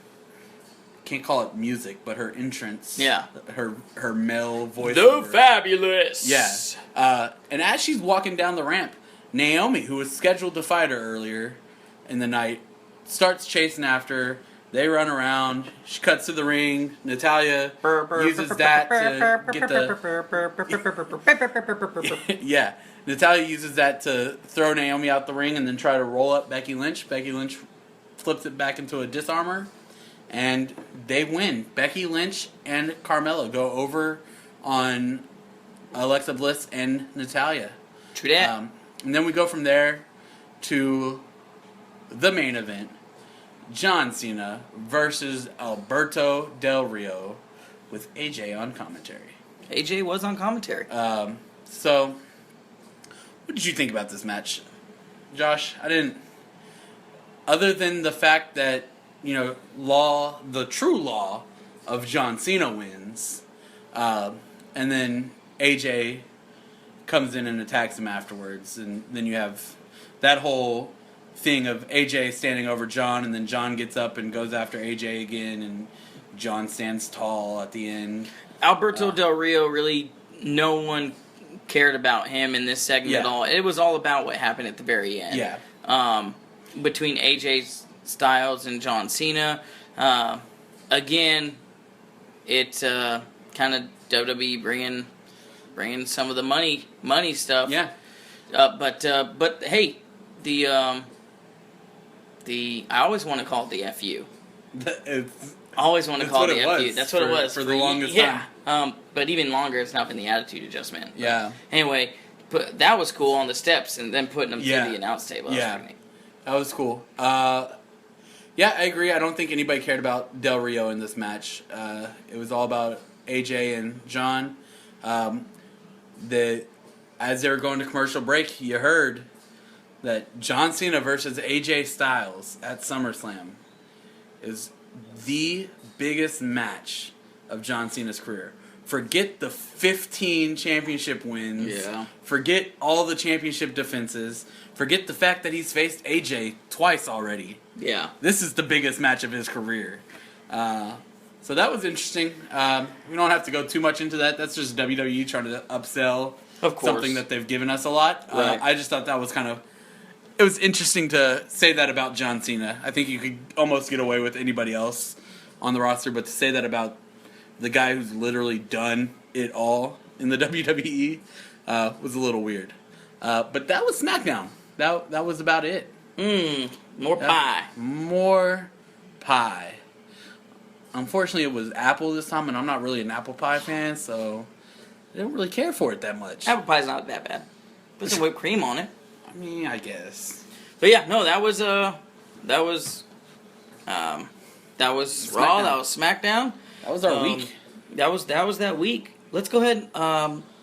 can't call it music, but her entrance. Yeah. Her male voice. The Fabulous. Yeah. And as she's walking down the ramp, Naomi, who was scheduled to fight her earlier in the night, starts chasing after her. They run around. She cuts to the ring. Natalya uses that to get the... Yeah. Natalya uses that to throw Naomi out the ring and then try to roll up Becky Lynch. Becky Lynch flips it back into a disarmor. And they win. Becky Lynch and Carmella go over on Alexa Bliss and Natalya. True that. And then we go from there to the main event. John Cena versus Alberto Del Rio with AJ on commentary. AJ was on commentary. So, what did you think about this match? Josh, I didn't... Other than the fact that, the true law of John Cena wins, and then AJ comes in and attacks him afterwards, and then you have that whole thing of AJ standing over John, and then John gets up and goes after AJ again, and John stands tall at the end. Alberto Del Rio, really, no one cared about him in this segment at all. It was all about what happened at the very end. Yeah. Between AJ Styles and John Cena. Again, it's kind of WWE bringing bringing some of the money stuff. Yeah. But hey, I always want to call it the FU. I always want to call it the FU. That's what it was for the longest time. But even longer, it's not been the attitude adjustment. Yeah. Anyway, but that was cool on the steps, and then putting them to the announce table. That was cool. Yeah, I agree. I don't think anybody cared about Del Rio in this match. It was all about AJ and John. As they were going to commercial break, you heard that John Cena versus AJ Styles at SummerSlam is the biggest match of John Cena's career. Forget the 15 championship wins. Yeah. Forget all the championship defenses. Forget the fact that he's faced AJ twice already. Yeah. This is the biggest match of his career. So that was interesting. We don't have to go too much into that. That's just WWE trying to upsell something that they've given us a lot. Right. I just thought that was it was interesting to say that about John Cena. I think you could almost get away with anybody else on the roster, but to say that about the guy who's literally done it all in the WWE was a little weird. But that was SmackDown. That was about it. More pie. More pie. Unfortunately, it was apple this time, and I'm not really an apple pie fan, so I don't really care for it that much. Apple pie's not that bad. Put some whipped cream on it. I mean, I guess. But yeah, no, that was Raw. That was Raw. That was SmackDown. That was our week. That was that week. Let's go ahead.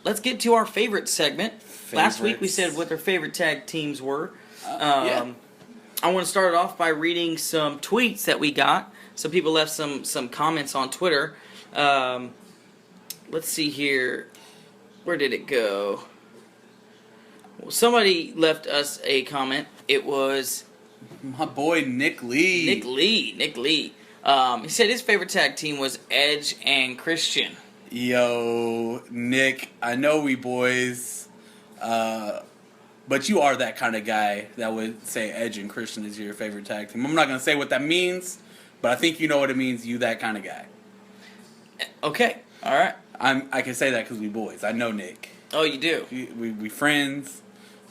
Let's get to our favorite segment. Last week we said what their favorite tag teams were. Yeah. I want to start it off by reading some tweets that we got. Some people left some comments on Twitter. Let's see here. Where did it go? Well, somebody left us a comment. It was My boy Nick Lee. Nick Lee. He said his favorite tag team was Edge and Christian. Yo, Nick, I know we boys, but you are that kind of guy that would say Edge and Christian is your favorite tag team. I'm not going to say what that means, but I think you know what it means. You that kind of guy. Okay, all right. I can say that because we boys. I know Nick. Oh, you do? We friends,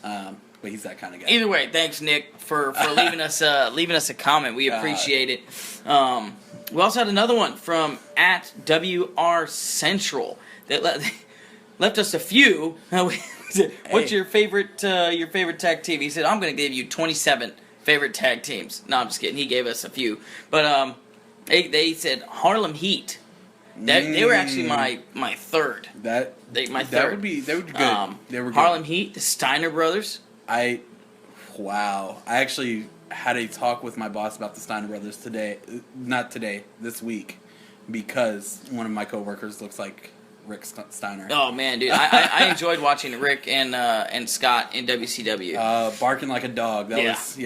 but he's that kind of guy. Either way, thanks, Nick, for leaving us a comment. We appreciate it. We also had another one from @WR Central that left us a few. What's your favorite tag team? He said, I'm going to give you 27 favorite tag teams. No, I'm just kidding. He gave us a few. But they said Harlem Heat. They were actually my third. That would be good. They were good. Harlem Heat, the Steiner brothers. Wow. I actually had a talk with my boss about the Steiner brothers this week, because one of my coworkers looks like Rick Steiner. Oh man, dude, I enjoyed watching Rick and Scott in WCW. Barking like a dog. That was.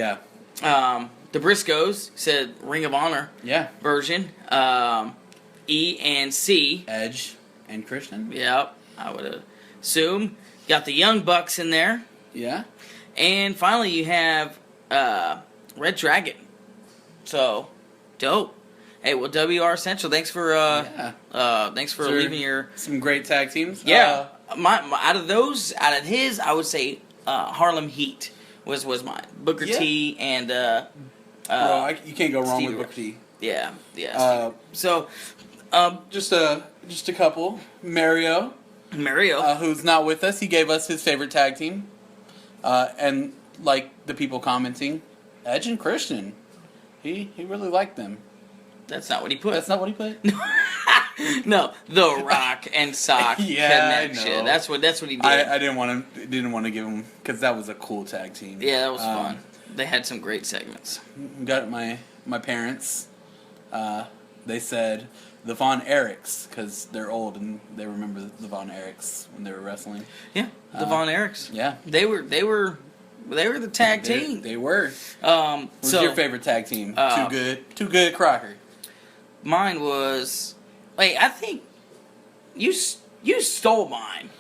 The Briscoes said Ring of Honor. Yeah. Version. E and C. Edge and Christian. Yep, I would assume. Got the Young Bucks in there. Yeah. And finally, you have Red Dragon. So, dope. Hey, well, WR Central, thanks for leaving some great tag teams. Yeah, out of his, I would say Harlem Heat was mine. Booker T and you can't go wrong Stevie with Booker T. Yeah. Just a couple. Mario, who's not with us, he gave us his favorite tag team. And like the people commenting, Edge and Christian, he really liked them. That's not what he put. That's not what he put. No, The Rock and Sock connection. I know. That's what he did. I didn't want to give him, because that was a cool tag team. Yeah, that was fun. They had some great segments. Got my parents. They said the Von Erichs, because they're old and they remember the Von Erichs when they were wrestling. Yeah, the Von Erichs. Yeah, they were the tag team. They were. What's your favorite tag team? Too good, Crocker. Mine was. Wait, I think you stole mine.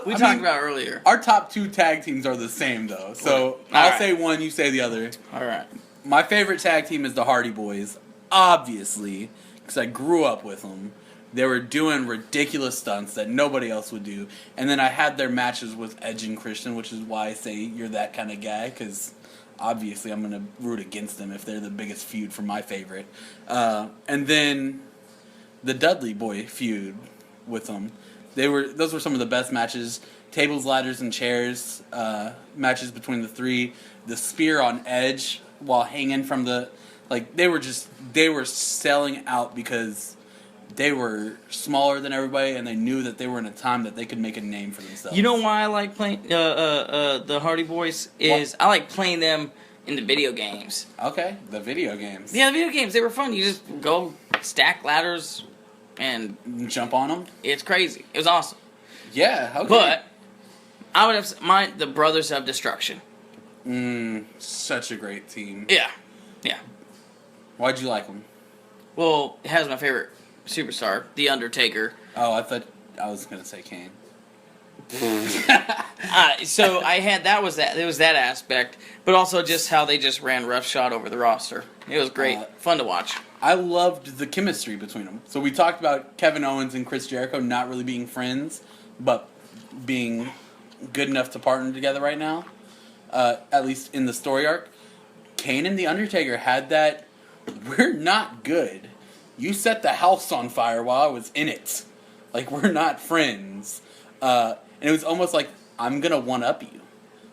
We talked about earlier. Our top two tag teams are the same though, so I'll say one, you say the other. All right. My favorite tag team is the Hardy Boys, obviously, because I grew up with them. They were doing ridiculous stunts that nobody else would do. And then I had their matches with Edge and Christian, which is why I say you're that kind of guy, because obviously I'm going to root against them if they're the biggest feud for my favorite. And then the Dudley Boy feud with them. Those were some of the best matches. Tables, ladders, and chairs matches between the three. The spear on Edge while hanging from the... Like, they were selling out because they were smaller than everybody, and they knew that they were in a time that they could make a name for themselves. You know why I like playing the Hardy Boys? I like playing them in the video games. Okay, the video games. Yeah, the video games, they were fun. You just go stack ladders and... Jump on them? It's crazy. It was awesome. Yeah, okay. But I would have... the Brothers of Destruction. Such a great team. Yeah. Why'd you like them? Well, it has my favorite superstar, The Undertaker. Oh, I thought I was going to say Kane. So I had... There was that aspect, but also just how they just ran roughshod over the roster. It was great. Fun to watch. I loved the chemistry between them. So we talked about Kevin Owens and Chris Jericho not really being friends, but being good enough to partner together right now, at least in the story arc. Kane and The Undertaker had that, we're not good. You set the house on fire while I was in it. Like, we're not friends. And it was almost like, I'm going to one-up you.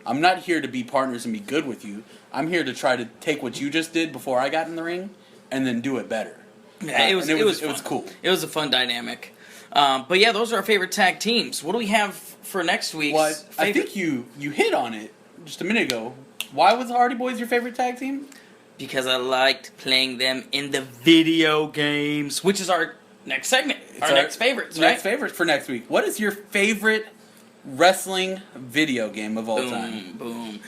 I'm not here to be partners and be good with you. I'm here to try to take what you just did before I got in the ring and then do it better. Yeah, it was cool. It was a fun dynamic. But yeah, those are our favorite tag teams. What do we have for next week's favorite? I think you hit on it just a minute ago. Why was the Hardy Boys your favorite tag team? Because I liked playing them in the video games, which is our next segment. Our next favorites, right? Next favorites for next week. What is your favorite wrestling video game of all time? Boom.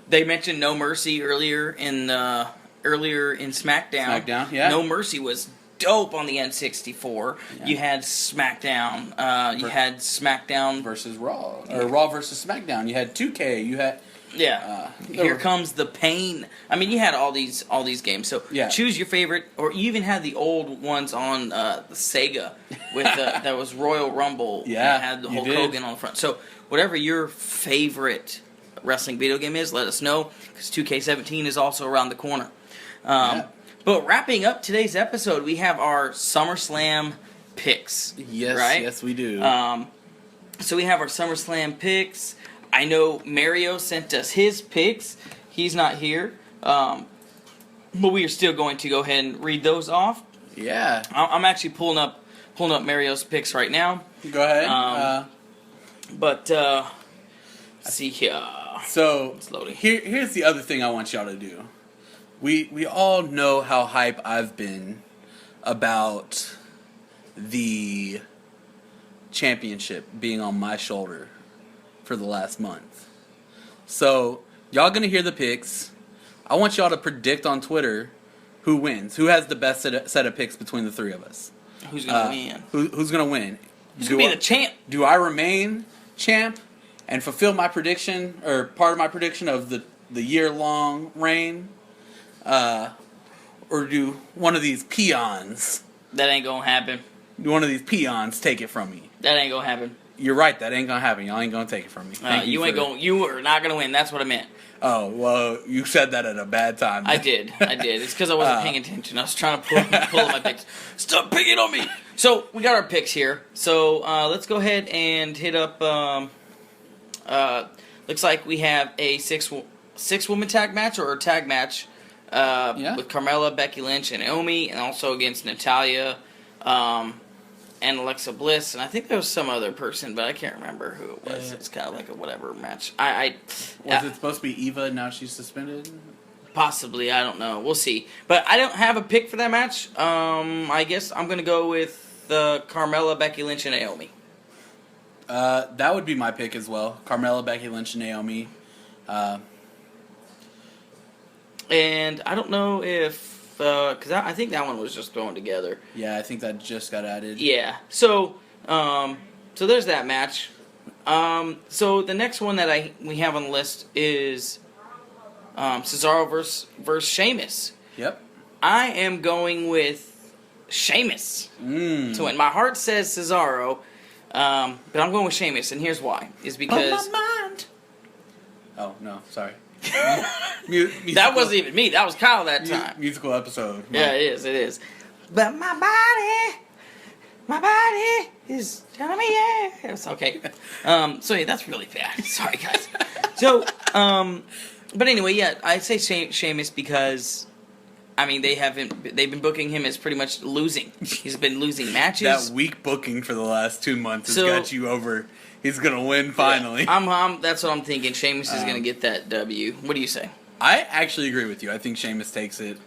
They mentioned No Mercy earlier in SmackDown. SmackDown, yeah. No Mercy was dope on the N64. Yeah. You had SmackDown. You had SmackDown versus Raw, or Raw versus SmackDown. You had 2K. You had Here Comes the Pain. I mean, you had all these games. So choose your favorite, or you even had the old ones on the Sega with that was Royal Rumble. Yeah, and had the Hulk Hogan on the front. So whatever your favorite wrestling video game is, let us know, because 2K17 is also around the corner. But wrapping up today's episode, we have our SummerSlam picks. Yes, right? Yes, we do. So we have our SummerSlam picks. I know Mario sent us his picks. He's not here. But we are still going to go ahead and read those off. Yeah. I'm actually pulling up Mario's picks right now. Go ahead. Let's see here. So it's loading. Here's the other thing I want y'all to do. We all know how hype I've been about the championship being on my shoulder for the last month. So, y'all gonna hear the picks. I want y'all to predict on Twitter who wins. Who has the best set of picks between the three of us? Who's gonna win? Who's gonna win? Who's gonna be the champ? Do I remain champ and fulfill my prediction, or part of my prediction of the year-long reign? Or do one of these peons... That ain't gonna happen. Do one of these peons take it from me? That ain't gonna happen. You're right, that ain't gonna happen. Y'all ain't gonna take it from me. You are not gonna win. That's what I meant. Oh, well, you said that at a bad time. I did. It's because I wasn't paying attention. I was trying to pull my picks. Stop picking on me! So, we got our picks here. So, let's go ahead and hit up, looks like we have a six-woman tag match, or a tag match, with Carmella, Becky Lynch, and Naomi, and also against Natalya, and Alexa Bliss, and I think there was some other person, but I can't remember who it was. It's kind of like a whatever match. Was it supposed to be Eva, and now she's suspended? Possibly, I don't know. We'll see. But I don't have a pick for that match. I guess I'm going to go with Carmella, Becky Lynch, and Naomi. That would be my pick as well. Carmella, Becky Lynch, and Naomi. And I don't know if... because I think that one was just thrown together. Yeah, I think that just got added. Yeah. So there's that match. So the next one that we have on the list is Cesaro versus Sheamus. Yep. I am going with Sheamus to win. My heart says Cesaro, but I'm going with Sheamus, and here's why. Is because... On my mind. Oh, no, sorry. That wasn't even me. That was Kyle that time. Musical episode. Yeah, it is. But my body is telling me yes. Okay. So yeah, that's really bad. Sorry, guys. So, but anyway, yeah, I say Sheamus because, I mean, they've been booking him as pretty much losing. He's been losing matches. That weak booking for the last 2 months has got you over. He's gonna win finally. Yeah, that's what I'm thinking. Sheamus is gonna get that W. What do you say? I actually agree with you. I think Sheamus takes it.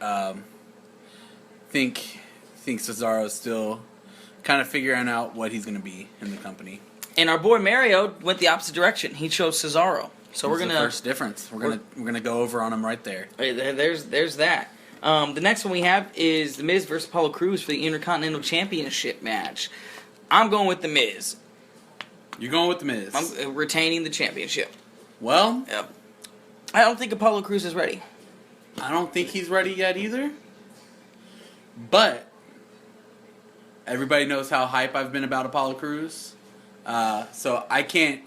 Think Cesaro's still kind of figuring out what he's gonna be in the company. And our boy Mario went the opposite direction. He chose Cesaro. So we're gonna the first difference. We're gonna go over on him right there. There's that. The next one we have is The Miz versus Apollo Crews for the Intercontinental Championship match. I'm going with The Miz. You're going with The Miz. I'm retaining the championship. Well, yep. I don't think Apollo Crews is ready. I don't think he's ready yet either. But everybody knows how hype I've been about Apollo Crews. So I can't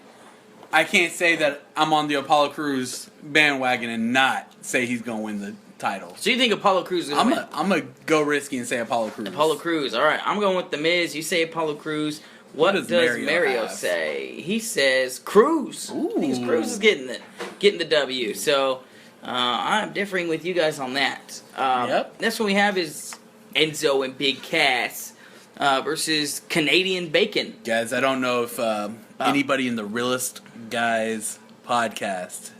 say that I'm on the Apollo Crews bandwagon and not say he's going to win the title. So you think Apollo Crews is going to win? I'm going to go risky and say Apollo Crews. Apollo Crews. All right. I'm going with The Miz. You say Apollo Crews. What does Mario say? He says Crews. Ooh. He thinks Crews is getting the W. So I'm differing with you guys on that. Yep. Next one we have is Enzo and Big Cass versus Canadian Bacon. Guys, I don't know if anybody in the Realest Guys podcast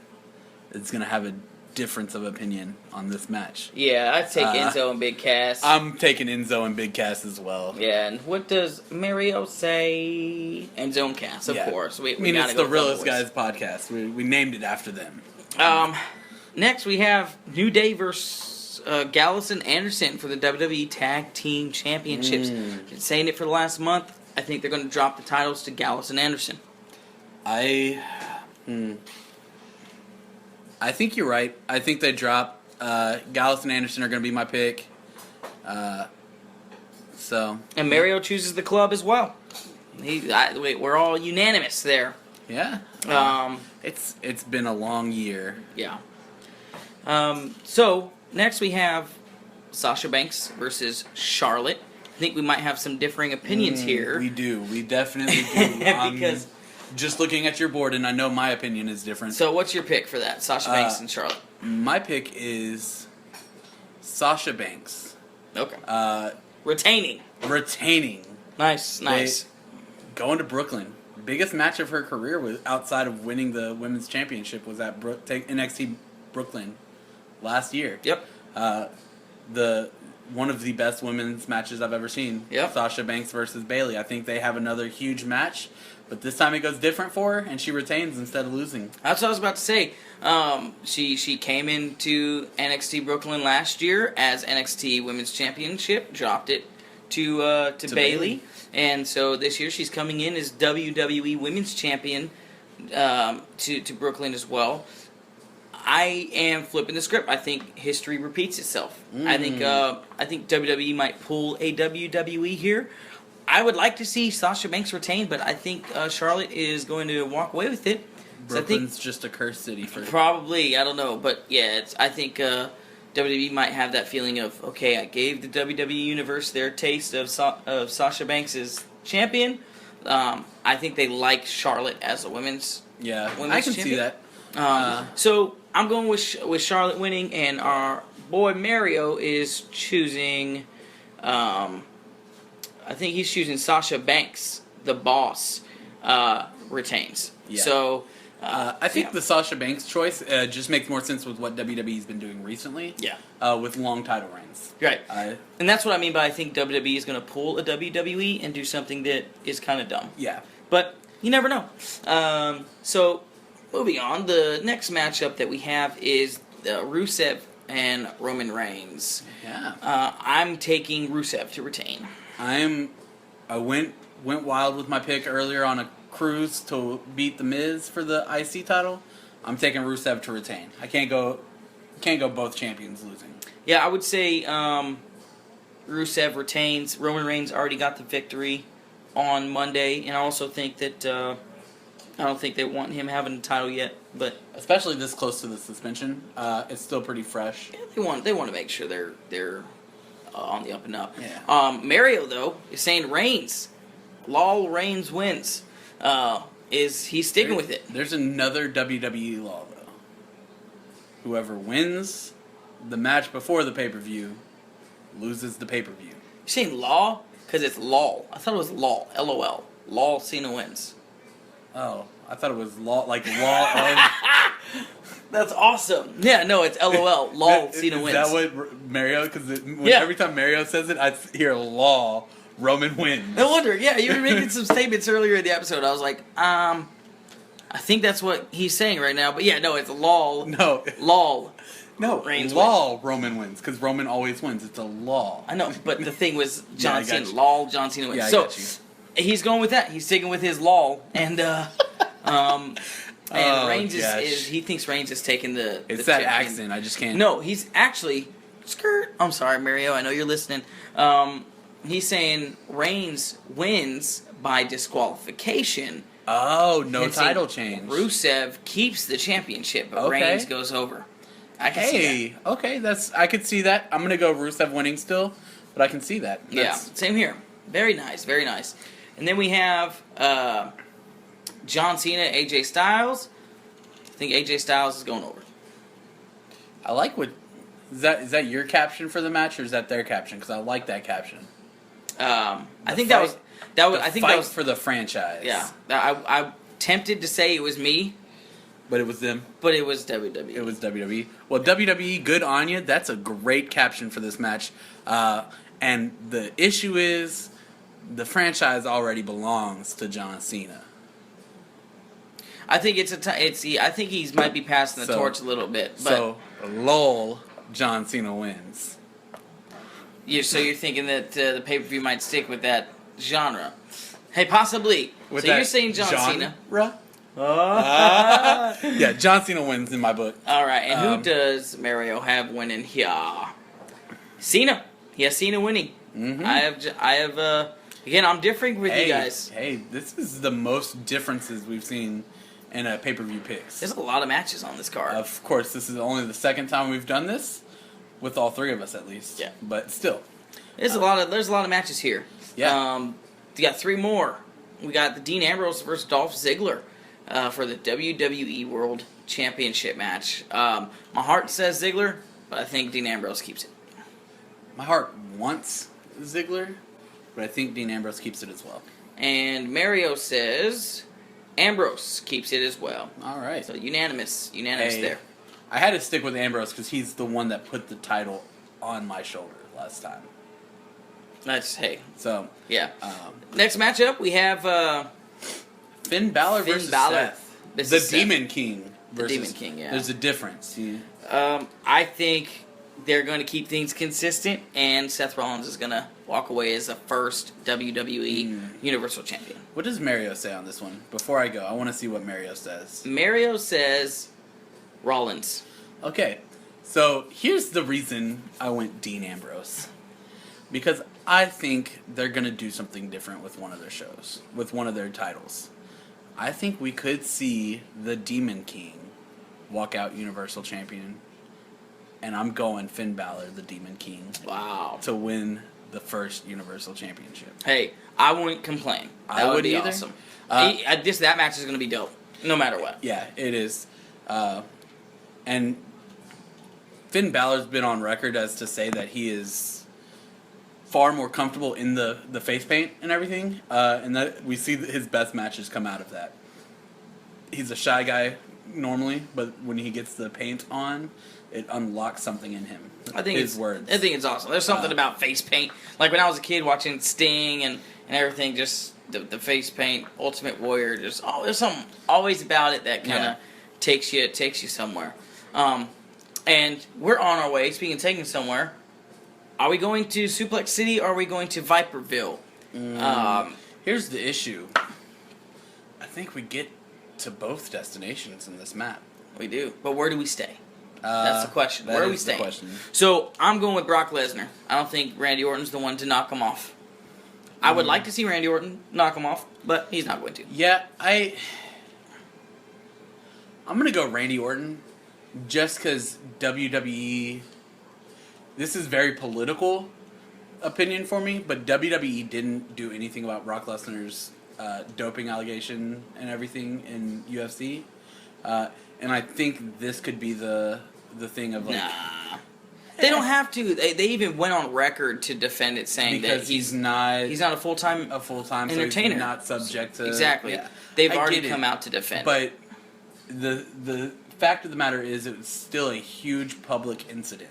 is going to have a difference of opinion on this match. Yeah, I'd take Enzo and Big Cass. I'm taking Enzo and Big Cass as well. Yeah, and what does Mario say? Enzo and Cass, of course. We it's the Realest Guys podcast. We named it after them. Next, we have New Day versus Gallus and Anderson for the WWE Tag Team Championships. Been saying it for the last month. I think they're going to drop the titles to Gallus and Anderson. I think you're right. I think they drop. Gallus and Anderson are going to be my pick. And Mario chooses the club as well. We're all unanimous there. Yeah. It's been a long year. Yeah. So next we have Sasha Banks versus Charlotte. I think we might have some differing opinions here. We do. We definitely do. Because just looking at your board, and I know my opinion is different. So what's your pick for that? Sasha Banks and Charlotte. My pick is Sasha Banks. Okay. Retaining. Nice. Going to Brooklyn. Biggest match of her career was outside of winning the women's championship was at NXT Brooklyn last year. Yep. One of the best women's matches I've ever seen. Yep. Sasha Banks versus Bayley. I think they have another huge match, but this time it goes different for her, and she retains instead of losing. That's what I was about to say. She came into NXT Brooklyn last year as NXT Women's Championship, dropped it to Bayley, and so this year she's coming in as WWE Women's Champion to Brooklyn as well. I am flipping the script. I think history repeats itself. I think WWE might pull a WWE here. I would like to see Sasha Banks retain, but I think Charlotte is going to walk away with it. Brooklyn's just a cursed city for probably. I don't know, but yeah, I think WWE might have that feeling of, okay, I gave the WWE Universe their taste of Sasha Banks as champion. I think they like Charlotte as a women's I can see that. So I'm going with Charlotte winning, and our boy Mario is choosing. I think he's choosing Sasha Banks, the boss, retains. Yeah. So I think the Sasha Banks choice just makes more sense with what WWE's been doing recently. Yeah. With long title reigns. Right. And that's what I mean by I think WWE is going to pull a WWE and do something that is kind of dumb. Yeah. But you never know. So moving on, the next matchup that we have is Rusev and Roman Reigns. Yeah. I'm taking Rusev to retain. I went wild with my pick earlier on a cruise to beat The Miz for the IC title. I'm taking Rusev to retain. I can't go both champions losing. Yeah, I would say Rusev retains. Roman Reigns already got the victory on Monday, and I also think that I don't think they want him having the title yet. But especially this close to the suspension, it's still pretty fresh. yeah, they want to make sure they're on the up and up. Yeah. Mario though is saying Reigns, Lol Reigns wins. He's sticking with it? There's another WWE law though. Whoever wins the match before the pay-per-view loses the pay-per-view. You're saying law? Because it's LOL. I thought it was LOL. LOL. LOL Cena wins. Oh, I thought it was law, like law of... That's awesome. Yeah, no, it's LOL. LOL Cena wins. Is that what Mario... Because every time Mario says it, I hear law, Roman wins. No wonder. Yeah, you were making some statements earlier in the episode. I was like, I think that's what he's saying right now. But yeah, no, it's LOL. No. LOL. No, Reigns law wins. Roman wins, because Roman always wins. It's a law. I know, but the thing was John Yeah, I got Cena. you. LOL, John Cena wins. Yeah, I So got you. he's going with that. He's sticking with his LOL. And Oh, Reigns gosh. is he thinks Reigns is taking the It's the that champion. accent. I just can't... No, he's actually skirt. I'm sorry, Mario. I know you're listening. He's saying Reigns wins by disqualification. Oh, no and saying title change. Rusev keeps the championship, but Okay. Reigns goes over. I can see that. Hey, okay, I could see that. I'm gonna go Rusev winning still, but I can see that. Yeah, same here. Very nice, very nice. And then we have John Cena, AJ Styles. I think AJ Styles is going over. I like what is that your caption for the match or is that their caption? Because I like that caption. I think fight- that was. The I think fight that was for the franchise. Yeah, I tempted to say it was me, but it was them. but it was WWE. It was WWE. Well, WWE, good on you. That's a great caption for this match. And the issue is, the franchise already belongs to John Cena. I think I think he's might be passing the torch a little bit. But So, lol, John Cena wins. you're thinking that the pay per view might stick with that genre. Hey, possibly. With So that you're saying John Cena? Yeah, John Cena wins in my book. All right, and who does Mario have winning here? Cena. He has Cena winning. Mhm. I have. Again, I'm differing with you guys. Hey, this is the most differences we've seen in a pay-per-view picks. There's a lot of matches on this card. Of course, this is only the second time we've done this, with all three of us at least. Yeah. But still. There's a lot of matches here. Yeah. We got three more. We got the Dean Ambrose versus Dolph Ziggler for the WWE World Championship match. My heart says Ziggler, but I think Dean Ambrose keeps it. My heart wants Ziggler, but I think Dean Ambrose keeps it as well. And Mario says Ambrose keeps it as well. All right. So unanimous Hey, there. I had to stick with Ambrose because he's the one that put the title on my shoulder last time. That's So, yeah. Next matchup we have Finn Balor Finn versus Balor. Seth. This The is Seth. Demon King versus... Demon King, yeah. There's a difference. I think they're going to keep things consistent, and Seth Rollins is going to walk away as the first WWE Universal Champion. What does Mario say on this one? Before I go, I want to see what Mario says. Mario says Rollins. Okay, so here's the reason I went Dean Ambrose. Because I think they're going to do something different with one of their shows, with one of their titles. I think we could see the Demon King walk out Universal Champion. And I'm going Finn Balor, the Demon King, Wow. to win the first Universal Championship. Hey, I wouldn't complain. That I would wouldn't be either. awesome. That match is going to be dope, no matter what. Yeah, it is. And Finn Balor's been on record as to say that he is far more comfortable in the face paint and everything, and that we see that his best matches come out of that. He's a shy guy normally, but when he gets the paint on, it unlocks something in him. I think his words. I think it's awesome. There's something about face paint. Like when I was a kid watching Sting and everything, just the face paint, Ultimate Warrior. Just there's something always about it that kind of takes you somewhere. And we're on our way. Speaking of taking somewhere, are we going to Suplex City or are we going to Viperville? Here's the issue. I think we get to both destinations in this map. We do, but where do we stay? That's the question. Where are we staying? So I'm going with Brock Lesnar. I don't think Randy Orton's the one to knock him off. I would like to see Randy Orton knock him off, but he's not going to. Yeah, I'm going to go Randy Orton just because WWE... This is very political opinion for me, but WWE didn't do anything about Brock Lesnar's doping allegation and everything in UFC. And I think this could be the thing of like... Nah. They don't have to. They even went on record to defend it, saying because that he's not a full-time entertainer. So he's not subject to... Exactly. Yeah. They've already come out to defend it. But the fact of the matter is it's still a huge public incident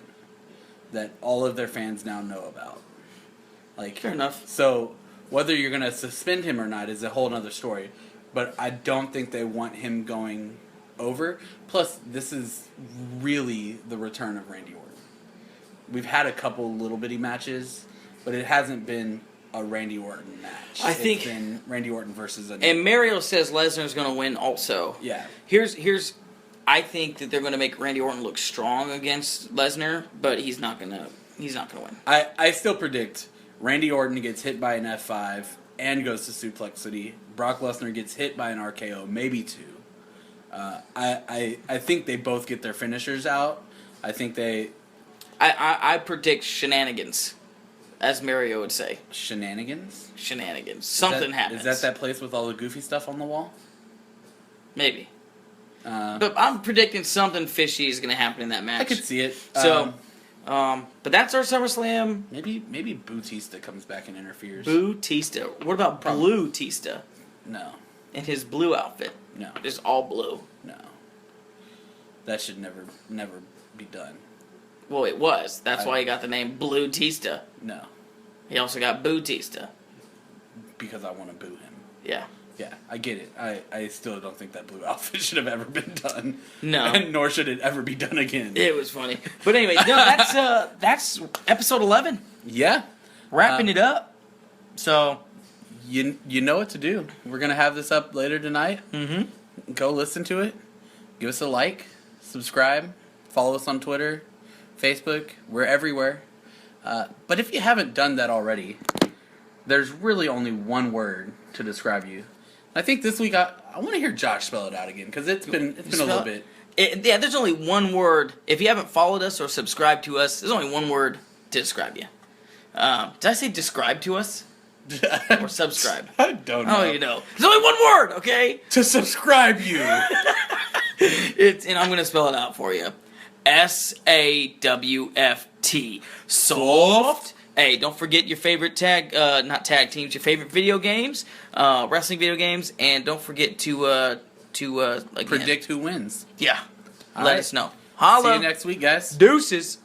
that all of their fans now know about. Like, fair enough. So whether you're going to suspend him or not is a whole other story. But I don't think they want him going over. Plus, this is really the return of Randy Orton. We've had a couple little bitty matches, but it hasn't been a Randy Orton match. It's been Randy Orton versus a... And Mario says Lesnar's going to win also. Yeah. Here's I think that they're going to make Randy Orton look strong against Lesnar, but he's not going to win. I still predict Randy Orton gets hit by an F5 and goes to Suplex City. Brock Lesnar gets hit by an RKO, maybe 2. I think they both get their finishers out. I think they... I predict shenanigans, as Mario would say. Shenanigans? Shenanigans. Something happens. Is that place with all the goofy stuff on the wall? Maybe. But I'm predicting something fishy is going to happen in that match. I could see it. So, but that's our SummerSlam. Maybe Bautista comes back and interferes. Bautista. What about Blue Tista? No. In his blue outfit? No. Just all blue? No. That should never be done. Well, it was. That's why he got the name Blue Tista. No. He also got Bautista. Because I want to boo him. Yeah. Yeah, I get it. I still don't think that blue outfit should have ever been done. No. And nor should it ever be done again. It was funny. But anyway, no, that's episode 11. Yeah. Wrapping it up. So... You know what to do. We're going to have this up later tonight. Mm-hmm. Go listen to it. Give us a like. Subscribe. Follow us on Twitter. Facebook. We're everywhere. But if you haven't done that already, there's really only one word to describe you. I think this week I want to hear Josh spell it out again because it's been a little bit. Yeah, there's only one word. If you haven't followed us or subscribed to us, there's only one word to describe you. Did I say describe to us? Or subscribe? I don't know. Oh, you know. There's only one word, okay? To subscribe you. And I'm going to spell it out for you. SAWFT. Soft. Hey, don't forget your favorite not tag teams, your favorite video games, wrestling video games, and don't forget to predict who wins. Yeah. All Let right. us know. Holla. See you next week, guys. Deuces.